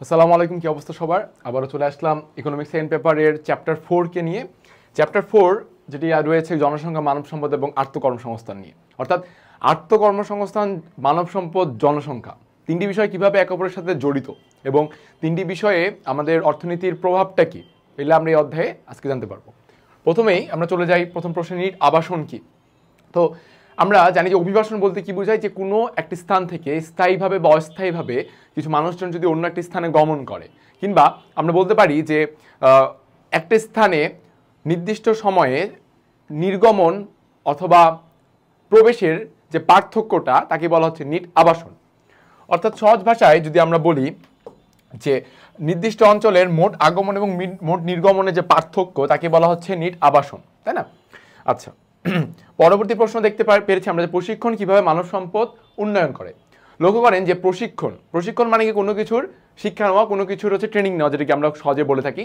আসসালামু আলাইকুম, কি অবস্থা সবার? আবারও চলে আসলাম ইকোনমিক্স সেকেন্ড পেপারের চ্যাপ্টার 4 কে নিয়ে। চ্যাপ্টার 4 যেটি রয়েছে জনসংখ্যা, মানব সম্পদ এবং আত্মকর্মসংস্থান নিয়ে। অর্থাৎ আত্মকর্মসংস্থান, মানব সম্পদ, জনসংখ্যা তিনটি বিষয় কিভাবে একে অপরের সাথে জড়িত এবং তিনটি বিষয়ে আমাদের অর্থনীতির প্রভাবটা কি, এগুলো আমরা এই অধ্যায়ে আজকে জানতে পারবো। প্রথমেই আমরা চলে যাই প্রথম প্রশ্নে, আবাসন কি। তো আমরা জানি যে অভিবাসন বলতে কি বোঝায়, যে কোনো একটি স্থান থেকে স্থায়ীভাবে বা অস্থায়ীভাবে কিছু মানুষজন যদি অন্য একটি স্থানে গমন করে, কিংবা আমরা বলতে পারি যে একটা স্থানে নির্দিষ্ট সময়ে নির্গমন অথবা প্রবেশের যে পার্থক্যটা, তাকে বলা হচ্ছে নিট আবাসন। অর্থাৎ সহজ ভাষায় যদি আমরা বলি যে নির্দিষ্ট অঞ্চলের মোট আগমন এবং মোট নির্গমনের যে পার্থক্য, তাকে বলা হচ্ছে নিট আবাসন, তাই না? আচ্ছা, পরবর্তী প্রশ্ন দেখতে পেরেছি আমরা যে প্রশিক্ষণ কিভাবে মানব সম্পদ উন্নয়ন করে। লক্ষ্য করেন যে প্রশিক্ষণ মানে কি কোনো কিছুর শিক্ষা নেওয়া, কোনো কিছুর হচ্ছে ট্রেনিং নেওয়া, যেটাকে আমরা সহজে বলে থাকি।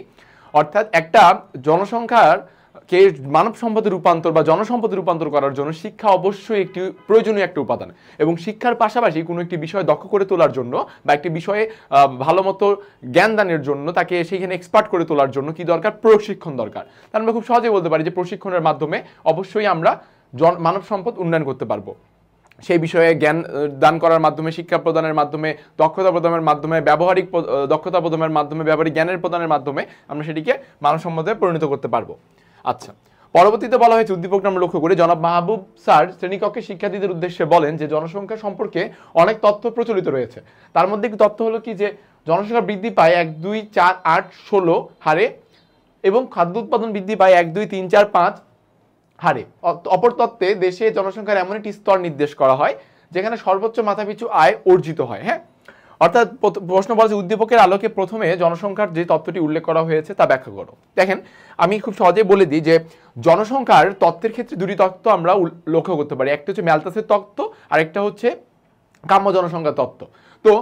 অর্থাৎ একটা জনসংখ্যার কে মানব সম্পদে রূপান্তর বা জনসম্পদে রূপান্তর করার জন্য শিক্ষা অবশ্যই একটি প্রয়োজনীয় একটা উপাদান, এবং শিক্ষার পাশাপাশি কোনো একটি বিষয় দক্ষ করে তোলার জন্য বা একটি বিষয়ে ভালো মতো জ্ঞান দানের জন্য, তাকে সেইখানে এক্সপার্ট করে তোলার জন্য কি দরকার? প্রশিক্ষণ দরকার। তার আমরা খুব সহজেই বলতে পারি যে প্রশিক্ষণের মাধ্যমে অবশ্যই আমরা মানব সম্পদ উন্নয়ন করতে পারবো। সেই বিষয়ে জ্ঞান দান করার মাধ্যমে, শিক্ষা প্রদানের মাধ্যমে, দক্ষতা প্রদানের মাধ্যমে, ব্যবহারিক দক্ষতা প্রদানের মাধ্যমে, ব্যবহারিক জ্ঞানের প্রদানের মাধ্যমে আমরা সেটিকে মানব সম্পদে পরিণত করতে পারবো। আচ্ছা, পরবর্তীতে বলা হয়েছে উদ্দীপক আমরা লক্ষ্য করি, জনাব মাহবুব স্যার শ্রেণীকক্ষে শিক্ষার্থীদের উদ্দেশ্যে বলেন যে জনসংখ্যা সম্পর্কে অনেক তথ্য প্রচলিত রয়েছে। তার মধ্যে একটি তথ্য হলো কি, যে জনসংখ্যা বৃদ্ধি পায় 1, 2, 4, 8, 16 হারে, এবং খাদ্য উৎপাদন বৃদ্ধি পায় 1, 2, 3, 4, 5 হারে। অপর তত্ত্বে দেশে জনসংখ্যার এমন একটি স্তর নির্দেশ করা হয় যেখানে সর্বোচ্চ মাথাপিছু আয় অর্জিত হয়। হ্যাঁ, অর্থাৎ প্রশ্ন বলা যে উদ্দীপকের আলোকে প্রথমে জনসংখ্যার যে তত্ত্বটি উল্লেখ করা হয়েছে তা ব্যাখ্যা করো। দেখেন, আমি খুব সহজে বলে দিই যে জনসংখ্যার তত্ত্বের ক্ষেত্রে দুটি তত্ত্ব আমরা লক্ষ্য করতে পারি। একটা হচ্ছে ম্যালথাসের তত্ত্ব, আর একটা হচ্ছে কাম্য জনসংখ্যা তত্ত্ব। তো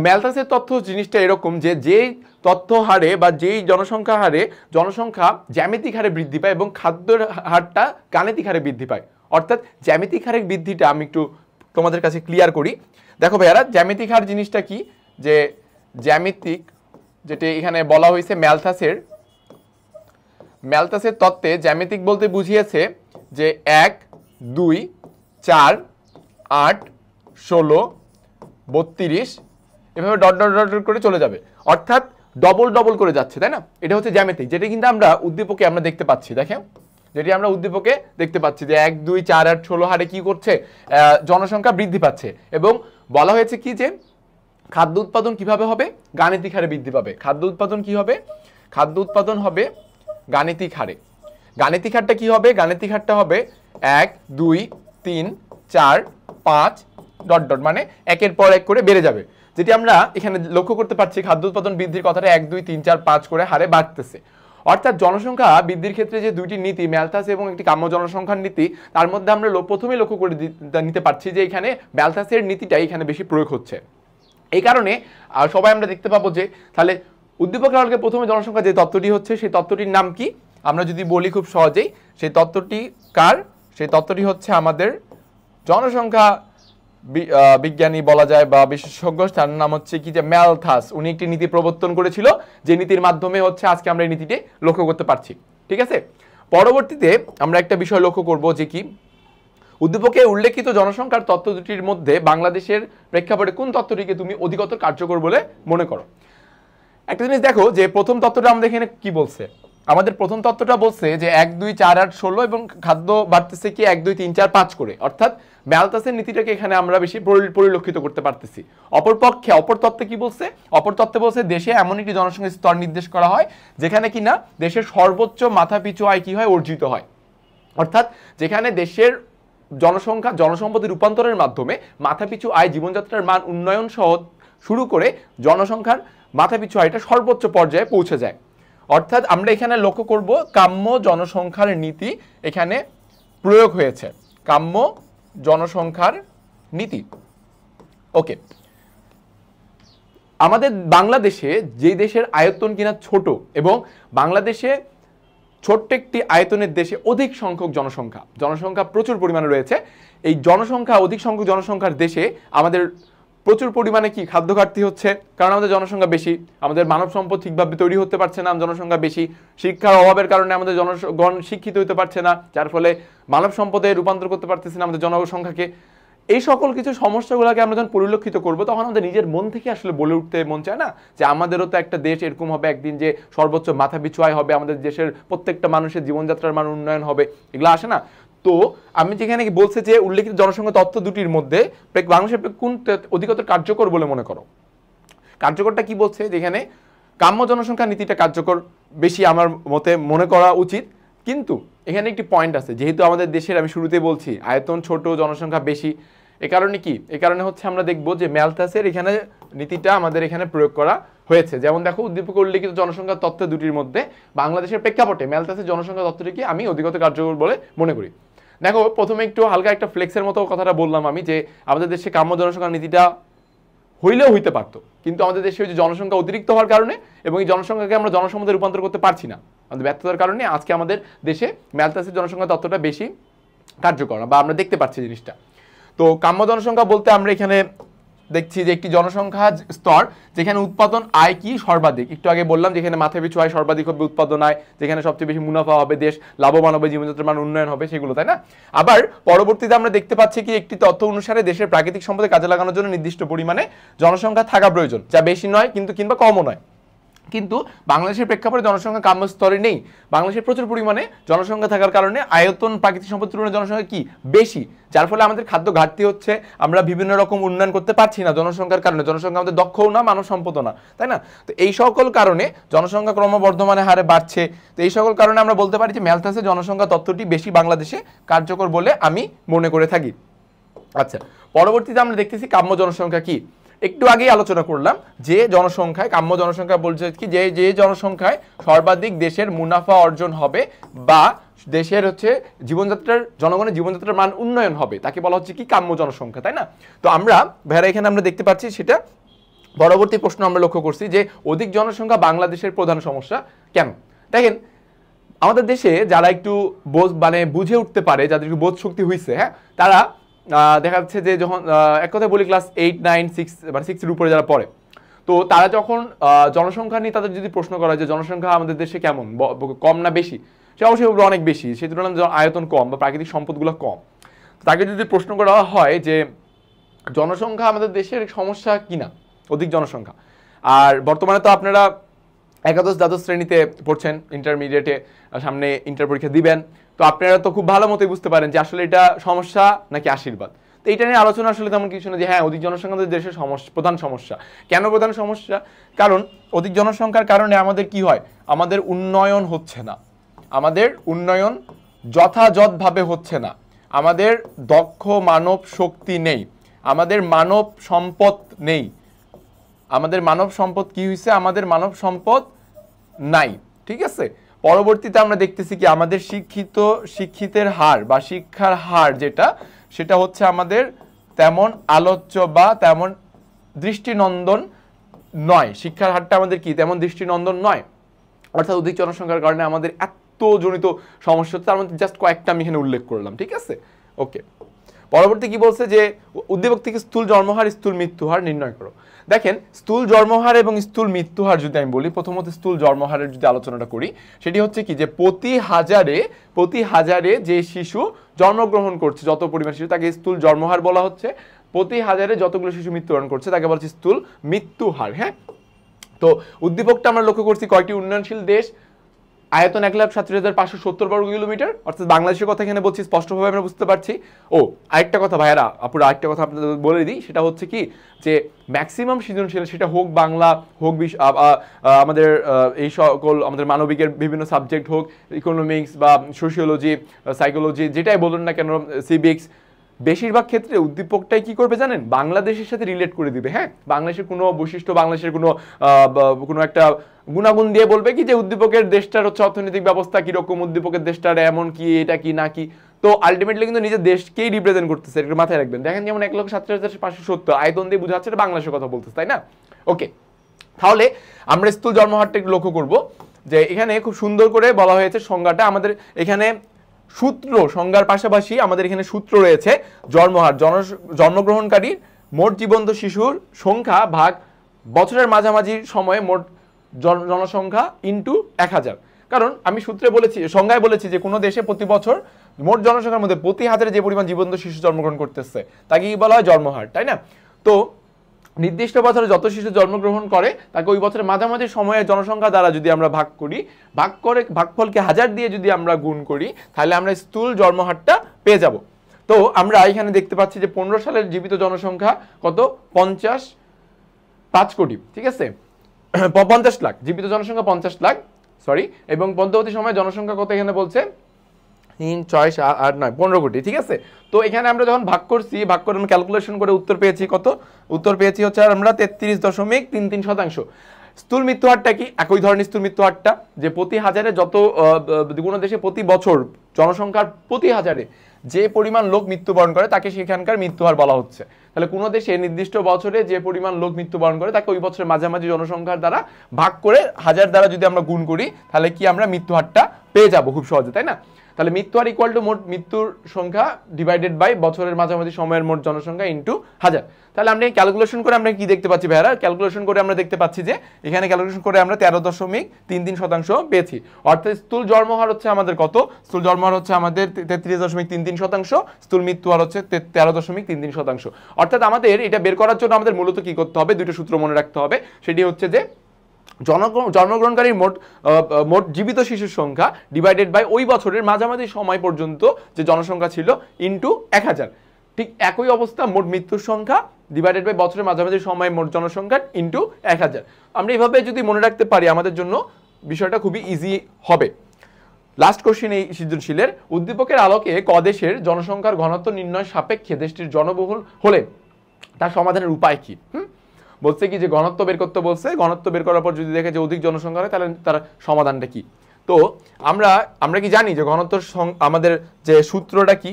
ম্যালথাসের তথ্য জিনিসটা এরকম যে যেই তথ্য হারে বা যেই জনসংখ্যা হারে জনসংখ্যা জ্যামিতিক হারে বৃদ্ধি পায় এবং খাদ্যের হারটা গাণিতিক হারে বৃদ্ধি পায়। অর্থাৎ জ্যামিতিক হারের বৃদ্ধিটা আমি একটু তোমাদের কাছে ক্লিয়ার করি। দেখো ভাইয়ারা, জ্যামিতিক হার জিনিসটা কি, যে জ্যামিতিক, যেটা এখানে বলা হয়েছে ম্যালথাসের তত্ত্বে জ্যামিতিক বলতে বুঝিয়েছে যে 1, 2, 4, 8, 16, 32 এভাবে ডট ডট ডট করে চলে যাবে, অর্থাৎ ডবল ডবল করে যাচ্ছে, তাই না? এটা হচ্ছে জ্যামিতিক, যেটা কিন্তু আমরা উদ্দীপকে আমরা দেখতে পাচ্ছি। দেখেন, যেটি আমরা উদ্দীপকে দেখতে পাচ্ছি যে 1, 2, 4, 8, 16 হারে কি করছে, জনসংখ্যা বৃদ্ধি পাচ্ছে। এবং বলা হয়েছে কি যে খাদ্য উৎপাদন কিভাবে হবে? গাণিতিক হারে বৃদ্ধি পাবে। খাদ্য উৎপাদন কি হবে? খাদ্য উৎপাদন হবে গাণিতিক হারে। গাণিতিক হারটা কি হবে? গাণিতিক হারটা হবে 1, 2, 3, 4, 5 ডট ডট, মানে একের পর এক করে বেড়ে যাবে। যেটি আমরা এখানে লক্ষ্য করতে পারছি, খাদ্য উৎপাদন বৃদ্ধির কথাটা 1, 2, 3, 4, 5 করে হারে বাড়তেছে। অর্থাৎ জনসংখ্যা বৃদ্ধির ক্ষেত্রে যে দুইটি নীতি, ম্যালথাস এবং একটি কাম্য জনসংখ্যার নীতি, তার মধ্যে আমরা প্রথমেই লক্ষ্য করে নিতে পারছি যে এখানে ম্যালথাসের নীতিটাই এখানে বেশি প্রয়োগ হচ্ছে। এই কারণে সবাই আমরা দেখতে পাবো যে তাহলে উদ্দীপকের আলোকে প্রথমে জনসংখ্যা যে তত্ত্বটি হচ্ছে, সেই তত্ত্বটির নাম কি আমরা যদি বলি খুব সহজেই, সেই তত্ত্বটি কার? সেই তত্ত্বটি হচ্ছে আমাদের জনসংখ্যা বিজ্ঞানী বলা যায় বা বিশেষজ্ঞ, তার নাম হচ্ছে কি যে ম্যালথাস। উনি একটি নীতি প্রবর্তন করেছিল, যে নীতির মাধ্যমে হচ্ছে আজকে আমরা এই নীতিটি লক্ষ্য করতে পারছি। ঠিক আছে, পরবর্তীতে আমরা একটা বিষয় লক্ষ্য করব, যে কি উদ্দীপকে উল্লেখিত জনসংখ্যার তত্ত্ব দুটির মধ্যে বাংলাদেশের প্রেক্ষাপটে কোন তত্ত্বটিকে তুমি অধিকতর কার্যকর বলে মনে করো? একটা জিনিস দেখো, যে প্রথম তত্ত্বটা আমাদের এখানে কি বলছে, আমাদের প্রথম তত্ত্বটা বলছে যে 1, 2, 4, 8, 16 এবং খাদ্য বাড়তেছে কি 1, 2, 3, 4, 5 করে, অর্থাৎ ম্যালথাসের নীতিটাকে এখানে আমরা বেশি পরিলক্ষিত করতে পারতেছি। অপরপক্ষে অপর তত্ত্বে কি বলছে? অপর তত্ত্বে বলছে দেশে এমন একটি জনসংখ্যার স্তর নির্দেশ করা হয় যেখানে কিনা দেশের সর্বোচ্চ মাথাপিছু আয় কি হয়? অর্জিত হয়। অর্থাৎ যেখানে দেশের জনসম্পদের রূপান্তরের মাধ্যমে মাথাপিছু আয়, জীবনযাত্রার মান উন্নয়ন সহ শুরু করে জনসংখ্যার মাথাপিছু আয়টা সর্বোচ্চ পর্যায়ে পৌঁছে যায়। অর্থাৎ আমরা এখানে লক্ষ্য করব কাম্য জনসংখ্যার নীতি এখানে প্রয়োগ হয়েছে। কাম্য জনসংখ্যার নীতি। ওকে, আমাদের বাংলাদেশে, যে দেশের আয়তন কিনা ছোট, এবং বাংলাদেশে ছোট্ট একটি আয়তনের দেশে অধিক সংখ্যক জনসংখ্যা প্রচুর পরিমাণে রয়েছে। এই জনসংখ্যা, অধিক সংখ্যক জনসংখ্যার দেশে আমাদের প্রচুর পরিমাণে কি খাদ্য ঘাটতি হচ্ছে, কারণ আমাদের জনসংখ্যা বেশি, আমাদের মানব সম্পদ ঠিকভাবে তৈরি হতে পারছে না, জনসংখ্যা বেশি, শিক্ষার অভাবের কারণে আমাদের জনগণ শিক্ষিত হতে পারছে না, যার ফলে মানব সম্পদে রূপান্তর করতে পারতেছে না আমাদের জনসংখ্যাকে। এই সকল কিছু সমস্যাগুলোকে আমরা যখন পরিলক্ষিত করবো, তখন আমাদের নিজের মন থেকে আসলে বলে উঠতে মন চায় না যে আমাদেরও তো একটা দেশ এরকম হবে একদিন যে সর্বোচ্চ মাথাপিছু আয় হবে, আমাদের দেশের প্রত্যেকটা মানুষের জীবনযাত্রার মান উন্নয়ন হবে, এগুলো আসে না। তো আমি যেখানে বলছি যে উল্লেখিত জনসংখ্যা তথ্য দুটির মধ্যে বাংলাদেশের কোন অধিকতর কার্যকর বলে মনে করো? কার্যকরটা কি বলছে, যেখানে কাম্য জনসংখ্যা নীতিটা কার্যকর বেশি আমার মতে মনে করা উচিত। কিন্তু এখানে একটি পয়েন্ট আছে, যেহেতু আমাদের দেশের, আমি শুরুতেই বলছি, আয়তন ছোট, জনসংখ্যা বেশি, এ কারণে কি, এ কারণে হচ্ছে আমরা দেখব যে ম্যালথাসের এখানে নীতিটা আমাদের এখানে প্রয়োগ করা হয়েছে। যেমন দেখো, উদ্দীপক উল্লেখিত জনসংখ্যা তথ্য দুটির মধ্যে বাংলাদেশের প্রেক্ষাপটে ম্যালথাসের জনসংখ্যা তথ্যটিকে আমি অধিকতর কার্যকর বলে মনে করি। দেখো, প্রথমে একটু হালকা একটা ফ্লেক্সের মতো কথাটা বললাম আমি, যে আমাদের দেশে কাম্য জনসংখ্যা নীতিটা হইলেও হইতে পারতো, কিন্তু আমাদের দেশে হচ্ছে জনসংখ্যা অতিরিক্ত হওয়ার কারণে এবং এই জনসংখ্যাকে আমরা জনসম্পদে রূপান্তর করতে পারছি না, আমাদের ব্যর্থতার কারণে আজকে আমাদের দেশে ম্যালথাসের জনসংখ্যা তথ্যটা বেশি কার্যকর বা আমরা দেখতে পাচ্ছি জিনিসটা। তো কাম্য জনসংখ্যা বলতে আমরা এখানে দেখছি যে একটি জনসংখ্যা স্তর যেখানে উৎপাদন আয় কি সর্বাধিক, একটু আগে বললাম যেখানে মাথাপিছু আয় সর্বাধিক হবে, উৎপাদন আয় যেখানে সবচেয়ে বেশি মুনাফা হবে, দেশ লাভবান হবে, জীবনযাত্রার মান উন্নয়ন হবে, সেগুলো, তাই না? আবার পরবর্তীতে আমরা দেখতে পাচ্ছি কি একটি তথ্য অনুসারে দেশের প্রাকৃতিক সম্পদে কাজে লাগানোর জন্য নির্দিষ্ট পরিমাণে জনসংখ্যা থাকা প্রয়োজন, যা বেশি নয় কিন্তু কিংবা কমও নয়। কিন্তু বাংলাদেশের প্রেক্ষাপটে জনসংখ্যা কাম্য স্তরে নেই, বাংলাদেশের প্রচুর পরিমাণে জনসংখ্যা থাকার কারণে আয়তন প্রাকৃতিক সম্পদ তুলনায় জনসংখ্যা কি বেশি, যার ফলে আমাদের খাদ্য ঘাটতি হচ্ছে, আমরা বিভিন্ন রকম উন্নয়ন করতে পারছি না জনসংখ্যার কারণে, জনসংখ্যা আমাদের দক্ষও না, মানব সম্পদও না, তাই না? তো এই সকল কারণে জনসংখ্যা ক্রমবর্ধমানে হারে বাড়ছে। তো এই সকল কারণে আমরা বলতে পারি যে ম্যালথাসের জনসংখ্যা তথ্যটি বেশি বাংলাদেশে কার্যকর বলে আমি মনে করে থাকি। আচ্ছা, পরবর্তীতে আমরা দেখতেছি কাম্য জনসংখ্যা কি। একটু আগেই আলোচনা করলাম যে জনসংখ্যায়, কাম্য জনসংখ্যা বলছে কি, যে জনসংখ্যায় সর্বাধিক দেশের মুনাফা অর্জন হবে বা দেশের হচ্ছে জীবনযাত্রার, জনগণের জীবনযাত্রার মান উন্নয়ন হবে, তাকে বলা হচ্ছে কি কাম্য জনসংখ্যা, তাই না? তো আমরা ভেড়া এখানে আমরা দেখতে পাচ্ছি সেটা পরবর্তী প্রশ্ন আমরা লক্ষ্য করছি যে অধিক জনসংখ্যা বাংলাদেশের প্রধান সমস্যা কেন। দেখেন, আমাদের দেশে যারা একটু বুঝে উঠতে পারে, যাদের একটু বোধ শক্তি হয়েছে, হ্যাঁ, তারা দেখা যাচ্ছে যে যখন এক কথায় বলি ক্লাস 8, 9, 6 মানে 6 এর উপরে যারা পড়ে, তো তারা যখন জনসংখ্যা নিয়ে তাদের যদি প্রশ্ন করা যে জনসংখ্যা আমাদের দেশে কেমন, কম না বেশি, সে অবশ্যই অনেক বেশি, সেই তুলনায় আয়তন কম বা প্রাকৃতিক সম্পদগুলো কম। তাকে যদি প্রশ্ন করা হয় যে জনসংখ্যা আমাদের দেশের সমস্যা কিনা, অধিক জনসংখ্যা, আর বর্তমানে তো আপনারা একাদশ দ্বাদশ শ্রেণীতে পড়ছেন, ইন্টারমিডিয়েটে সামনে ইন্টার পরীক্ষা দিবেন, তো আপনারা তো খুব ভালো মতোই বুঝতে পারেন যে আসলে এটা সমস্যা নাকি আশীর্বাদ। তো এইটা নিয়ে আলোচনা আসলে তেমন কিছু না যে হ্যাঁ অধিক জনসংখ্যা আমাদের দেশের প্রধান সমস্যা। কেন প্রধান সমস্যা? কারণ অধিক জনসংখ্যার কারণে আমাদের কি হয়, আমাদের উন্নয়ন হচ্ছে না, আমাদের উন্নয়ন যথাযথভাবে হচ্ছে না, আমাদের দক্ষ মানব শক্তি নেই, আমাদের মানব সম্পদ নেই, আমাদের মানব সম্পদ কি হয়েছে, আমাদের মানব সম্পদ নাই, ঠিক আছে? পরবর্তীতে আমরা দেখতেছি কি আমাদের শিক্ষিতের হার বা শিক্ষার হার যেটা, সেটা হচ্ছে আমাদের তেমন আলোচ্য বা তেমন দৃষ্টিনন্দন নয়, শিক্ষার হারটা আমাদের কি তেমন দৃষ্টিনন্দন নয়। অর্থাৎ অধিক জনসংখ্যার কারণে আমাদের এত জনিত সমস্যা, তার মধ্যে জাস্ট কয়েকটা আমি এখানে উল্লেখ করলাম, ঠিক আছে? ওকে, পরবর্তী কি বলছে যে উদ্দীপক থেকে স্থূল জন্মহার স্থূল মৃত্যুহার নির্ণয় করো। দেখেন, স্থূল জন্মহার এবং স্থূল মৃত্যুহার যদি আমি বলি, প্রথমত স্থূল জন্মহারের যদি আলোচনাটা করি, সেটি হচ্ছে কি যে প্রতি হাজারে যে শিশু জন্মগ্রহণ করছে, যত পরিমাণ শিশু, তাকে স্থূল জন্মহার বলা হচ্ছে। প্রতি হাজারে যতগুলো শিশু মৃত্যুবরণ করছে তাকে বলা হচ্ছে স্থূল মৃত্যুহার। হ্যাঁ, তো উদ্দীপকটা আমরা লক্ষ্য করছি কয়টি উন্নয়নশীল দেশ, আয়তন 1,37,570 বর্গ কিলোমিটার, অর্থাৎ বাংলাদেশের কথা এখানে বলছি, স্পষ্টভাবে আমরা বুঝতে পারছি। ও আরেকটা কথা ভাইয়ারা আপুরা, আরেকটা কথা আপনাদের বলে দিই, সেটা হচ্ছে কি যে ম্যাক্সিমাম সৃজনশীল, সেটা হোক বাংলা, হোক আমাদের এই সকল আমাদের মানবিকের বিভিন্ন সাবজেক্ট, হোক ইকোনমিক্স বা সোশিওলজি, সাইকোলজি, যেটাই বলুন না কেন, সিভিক্স, বেশিরভাগ ক্ষেত্রে উদ্দীপকটাই কি করবে জানেন, বাংলাদেশের সাথে রিলেট করে দিবে। হ্যাঁ, বাংলাদেশের কোনো বৈশিষ্ট্য, বাংলাদেশের কোনো একটা গুণাগুণ দিয়ে বলবে কি যে উদ্দীপকের দেশটার হচ্ছে অর্থনৈতিক ব্যবস্থা কিরকম, উদ্দীপকের দেশটার এমন কি, এটা কি না কি। তো আলটিমেটলি কিন্তু নিজের দেশকেই রিপ্রেজেন্ট করতেছে, এটা মাথায় রাখবেন। দেখেন যেমন 1,37,570 আয়তন দিয়ে বোঝা যাচ্ছে এটা বাংলাদেশের কথা বলতেছে, তাই না? ওকে, তাহলে আমরা স্থূল জন্মহারটা একটু লক্ষ্য করবো যে এখানে খুব সুন্দর করে বলা হয়েছে সংজ্ঞাটা। আমাদের এখানে সূত্র, সংজ্ঞার পাশাপাশি আমাদের এখানে সূত্র রয়েছে জন্মহার, জন্মগ্রহণকারী মোট জীবন্ত শিশুর সংখ্যা ভাগ বছরের মাঝামাঝি সময়ে মোট জনসংখ্যা ইন্টু 1000। কারণ আমি সূত্রে বলেছি, সংজ্ঞায় বলেছি যে কোনো দেশে প্রতি বছর মোট জনসংখ্যার মধ্যে প্রতি হাজারে যে পরিমাণ জীবন্ত শিশু জন্মগ্রহণ করতেছে তাকে কি বলা হয়? জন্মহার, তাই না? তো নির্দিষ্ট বছরে যত শিশু জন্মগ্রহণ করে তাকে ওই বছরের মাঝামাঝি সময়ের জনসংখ্যা দ্বারা যদি আমরা ভাগ করি, ভাগফলকে 1000 দিয়ে যদি আমরা গুণ করি, তাহলে আমরা স্থূল জন্মহারটা পেয়ে যাব। তো আমরা এখানে দেখতে পাচ্ছি যে 15 সালের জীবিত জনসংখ্যা কত? 55 কোটি, ঠিক আছে? 50 লাখ, জীবিত জনসংখ্যা 50 লাখ, সরি। এবং মধ্যবর্তী সময়ে জনসংখ্যা কত এখানে বলছে? 3, 6, 7, 8, 9, 15 কোটি, ঠিক আছে? তো এখানে আমরা যখন ভাগ করছি, ভাগ করে আমি ক্যালকুলেশন করে উত্তর পেয়েছি কত? উত্তর পেয়েছি হচ্ছে আমরা 33.33%। স্থূল মৃত্যুহারটা কি? একই ধরনের স্থূল মৃত্যুহারটা, যে প্রতি হাজারে যত কোনো দেশে প্রতি বছর জনসংখ্যার প্রতি হাজারে যে পরিমাণ লোক মৃত্যুবরণ করে তাকে সেখানকার মৃত্যুহার বলা হচ্ছে। তাহলে কোনো দেশে নির্দিষ্ট বছরে যে পরিমাণ লোক মৃত্যুবরণ করে তাকে ওই বছরের মাঝামাঝি জনসংখ্যার দ্বারা ভাগ করে 1000 দ্বারা যদি আমরা গুণ করি, তাহলে কি আমরা মৃত্যুহারটা পেয়ে যাব খুব সহজে, তাই না? তাহলে মৃত্যুহার ইকুয়াল টু মোট মৃত্যুর সংখ্যা ডিভাইডেড বাই বছরের মাঝামাঝি সময়ের মোট জনসংখ্যা ইন্টু 1000। তাহলে আমরা ক্যালকুলেশন করে আমরা কি দেখতে পাচ্ছি ভাইরা? ক্যালকুলেশন করে আমরা দেখতে পাচ্ছি যে এখানে ক্যালকুলেশন করে আমরা 13.33% পেয়েছি। অর্থাৎ স্থূল জন্মহার হচ্ছে আমাদের কত? স্থূল জন্মহার হচ্ছে আমাদের 33.33%, স্থূল মৃত্যুহার হচ্ছে 13.33%। অর্থাৎ আমাদের এটা বের করার জন্য আমাদের মূলত কি করতে হবে? দুটো সূত্র মনে রাখতে হবে। সেটি হচ্ছে যে জন্মগ্রহণকারীর মোট জীবিত শিশুর সংখ্যা ডিভাইডেড বাই ওই বছরের মাঝামাঝি সময় পর্যন্ত যে জনসংখ্যা ছিল ইন্টু 1000। ঠিক একই অবস্থা মোট মৃত্যুর সংখ্যা ডিভাইডেড বাই বছরের মাঝামাঝি সময় মোট জনসংখ্যা ইন্টু 1000। আমরা এইভাবে যদি মনে রাখতে পারি আমাদের জন্য বিষয়টা খুবই ইজি হবে। লাস্ট কোশ্চেন এই সৃজনশীলের, উদ্দীপকের আলোকে ক দেশের জনসংখ্যার ঘনত্ব নির্ণয় সাপেক্ষে দেশটির জনবহুল হলে তার সমাধানের উপায় কি? বলছে কি যে ঘনত্ব বের করতে বলছে, ঘনত্ব বের করার পর যদি দেখে যে অধিক জনসংখ্যা হয় তাহলে তার সমাধানটা কি? তো আমরা কি জানি যে ঘনত্ব আমাদের যে সূত্রটা কি?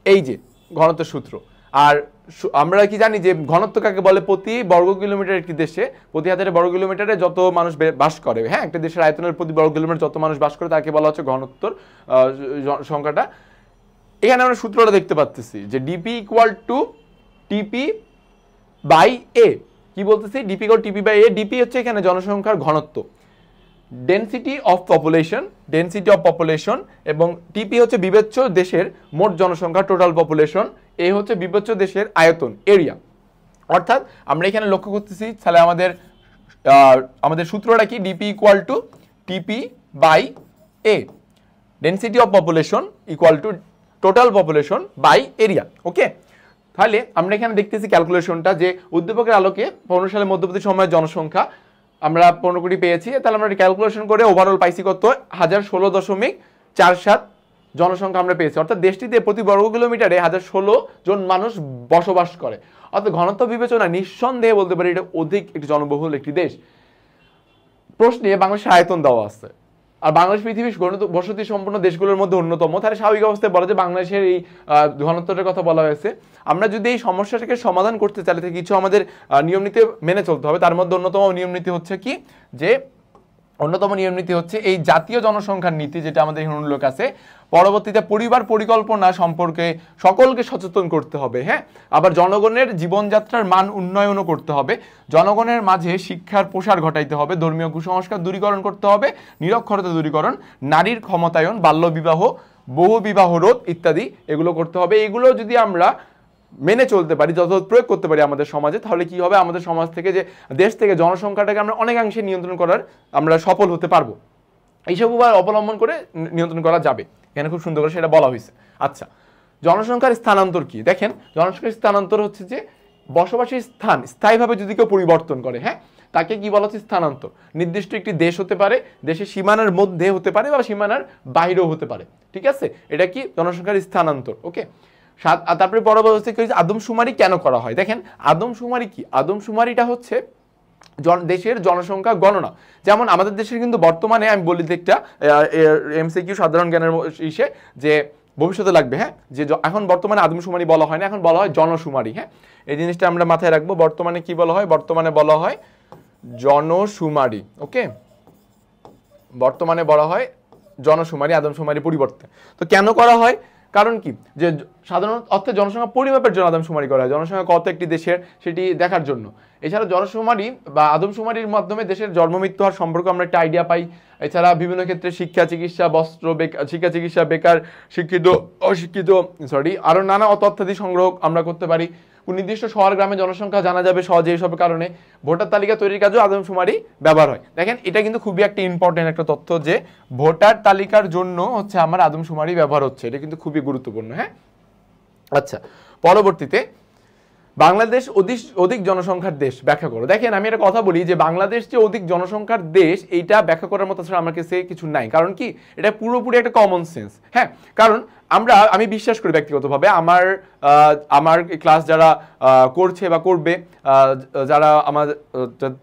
এই যে ঘনত্ব সূত্র। আর আমরা কি জানি যে ঘনত্ব কাকে বলে? প্রতি বর্গ কিলোমিটার একটি দেশে, প্রতি 1000 বর্গ কিলোমিটারে যত মানুষ বাস করে, হ্যাঁ, একটা দেশের আয়তনের প্রতি বর্গ কিলোমিটার যত মানুষ বাস করে তাকে বলা হচ্ছে ঘনত্বর সংখ্যাটা। এখানে আমরা সূত্রটা দেখতে পাচ্ছি যে DP equal to TP by এ। কি বলতেছি? ডিপি ইকুয়াল টিপি বাই এ। ডিপি হচ্ছে এখানে জনসংখ্যার ঘনত্ব, ডেনসিটি অফ পপুলেশন, এবং টিপি হচ্ছে বিবেচ্য দেশের মোট জনসংখ্যা, টোটাল পপুলেশন। এ হচ্ছে বিবেচ্য দেশের আয়তন, এরিয়া। অর্থাৎ আমরা এখানে লক্ষ্য করতেছি তাহলে আমাদের সূত্রটা কি? DP equal to TP by A, density of population equal to total population by area. Okay, তাহলে আমরা এখানে দেখতেছি ক্যালকুলেশনটা যে উদ্দীপকের আলোকে 15 সালের মধ্যবর্তী সময়ের জনসংখ্যা আমরা 15 কোটি পেয়েছি। তাহলে আমরা ক্যালকুলেশন করে ওভারঅল পাইছি কত? 1016.47 জনসংখ্যা আমরা পেয়েছি। অর্থাৎ দেশটিতে প্রতি বর্গ কিলোমিটারে 1016 জন মানুষ বসবাস করে। অর্থাৎ ঘনত্ব বিবেচনা নিঃসন্দেহে বলতে পারি এটা অধিক একটি জনবহুল একটি দেশ। প্রশ্নে বাংলাদেশের আয়তন দেওয়া আছে, আর বাংলাদেশ পৃথিবীর বসতি সম্পন্ন দেশগুলোর মধ্যে অন্যতম। তাহলে স্বাভাবিক অবস্থায় বলা যে বাংলাদেশের এই ঘনত্বটার কথা বলা হয়েছে। আমরা যদি এই সমস্যাটাকে সমাধান করতে চাই তাহলে কিছু আমাদের নিয়ম নীতি মেনে চলতে হবে। তার মধ্যে অন্যতম নিয়ম নীতি হচ্ছে কি? যে অন্যতম নিয়ম নীতি হচ্ছে এই জাতীয় জনসংখ্যার নীতি, যেটা আমাদের উল্লেখ আছে। পরবর্তীতে পরিবার পরিকল্পনা সম্পর্কে সকলকে সচেতন করতে হবে, হ্যাঁ। আবার জনগণের জীবনযাত্রার মান উন্নয়নও করতে হবে, জনগণের মাঝে শিক্ষার প্রসার ঘটাইতে হবে, ধর্মীয় কুসংস্কার দূরীকরণ করতে হবে, নিরক্ষরতা দূরীকরণ, নারীর ক্ষমতায়ন, বাল্যবিবাহ, বহু বিবাহ রোধ ইত্যাদি এগুলো করতে হবে। এগুলো যদি আমরা মেনে চলতে পারি, যত প্রয়োগ করতে পারি আমাদের সমাজে, তাহলে কি হবে? আমাদের সমাজ থেকে যে দেশ থেকে জনসংখ্যাটাকে আমরা অনেকাংশে নিয়ন্ত্রণ করার আমরা সফল হতে পারবো। এইসব উপায় অবলম্বন করে নিয়ন্ত্রণ করা যাবে। এখানে খুব সুন্দর করে সেটা বলা হয়েছে। আচ্ছা, জনসংখ্যার স্থানান্তর কি? দেখেন, জনসংখ্যার স্থানান্তর হচ্ছে যে বসবাসের স্থান স্থায়ীভাবে যদি কেউ পরিবর্তন করে, হ্যাঁ, তাকে কি বলা হচ্ছে? স্থানান্তর। নির্দিষ্ট একটি দেশ হতে পারে, দেশের সীমানার মধ্যে হতে পারে বা সীমানার বাইরেও হতে পারে, ঠিক আছে? এটা কি? জনসংখ্যার স্থানান্তর। ওকে, তারপরে পরবর্তী আদমশুমারি কেন করা হয়? দেখেন, আদমশুমারি কি? আদমশুমারিটা হচ্ছে দেশের জনসংখ্যা গণনা। যেমন আমাদের দেশের কিন্তু বর্তমানে, আমি বলি একটা এমসিকিউ সাধারণ জ্ঞানের ইসে যে ভবিষ্যতে লাগবে, হ্যাঁ, যে এখন বর্তমানে আদমশুমারি বলা হয় না, এখন বলা হয় জনশুমারি। হ্যাঁ, এই জিনিসটা আমরা মাথায় রাখবো। বর্তমানে কি বলা হয়? বর্তমানে বলা হয় জনশুমারি। ওকে, বর্তমানে বলা হয় জনশুমারি, আদমশুমারি পরিবর্তে। তো কেন করা হয়? কারণ কি, যে সাধারণ অর্থে জনসংখ্যা পরিমাপের জন্য আদমশুমারি করা হয়, জনসংখ্যা কত একটি দেশের সেটি দেখার জন্য। এছাড়া জনশুমারি বা আদমশুমারির মাধ্যমে দেশের জন্ম মৃত্যু হার সম্পর্কে আমরা একটা আইডিয়া পাই। এছাড়া বিভিন্ন ক্ষেত্রে শিক্ষা, চিকিৎসা, বস্ত্র, শিক্ষা, চিকিৎসা, বেকার, শিক্ষিত, অশিক্ষিত, আরও নানা তথ্যাদি সংগ্রহ আমরা করতে পারি। কোন নির্দিষ্ট শহর গ্রামে জনসংখ্যা জানা যাবে সহজে, এইসব কারণে ভোটার তালিকা তৈরির কাজেও আদমশুমারি ব্যবহার হয়। দেখেন এটা কিন্তু খুবই একটা ইম্পর্টেন্ট একটা তথ্য যে ভোটার তালিকার জন্য হচ্ছে আমার আদমশুমারি ব্যবহার হচ্ছে, এটা কিন্তু খুবই গুরুত্বপূর্ণ। হ্যাঁ, আচ্ছা, পরবর্তীতে বাংলাদেশ অধিক জনসংখ্যার দেশ ব্যাখ্যা করো। দেখেন আমি একটা কথা বলি যে বাংলাদেশ যে অধিক জনসংখ্যার দেশ এইটা ব্যাখ্যা করার মতো আসলে আমার কাছে কিছু নাই। কারণ কি, এটা পুরোপুরি একটা কমন সেন্স। হ্যাঁ, কারণ আমি বিশ্বাস করি ব্যক্তিগতভাবে, আমার ক্লাস যারা করছে বা করবে, যারা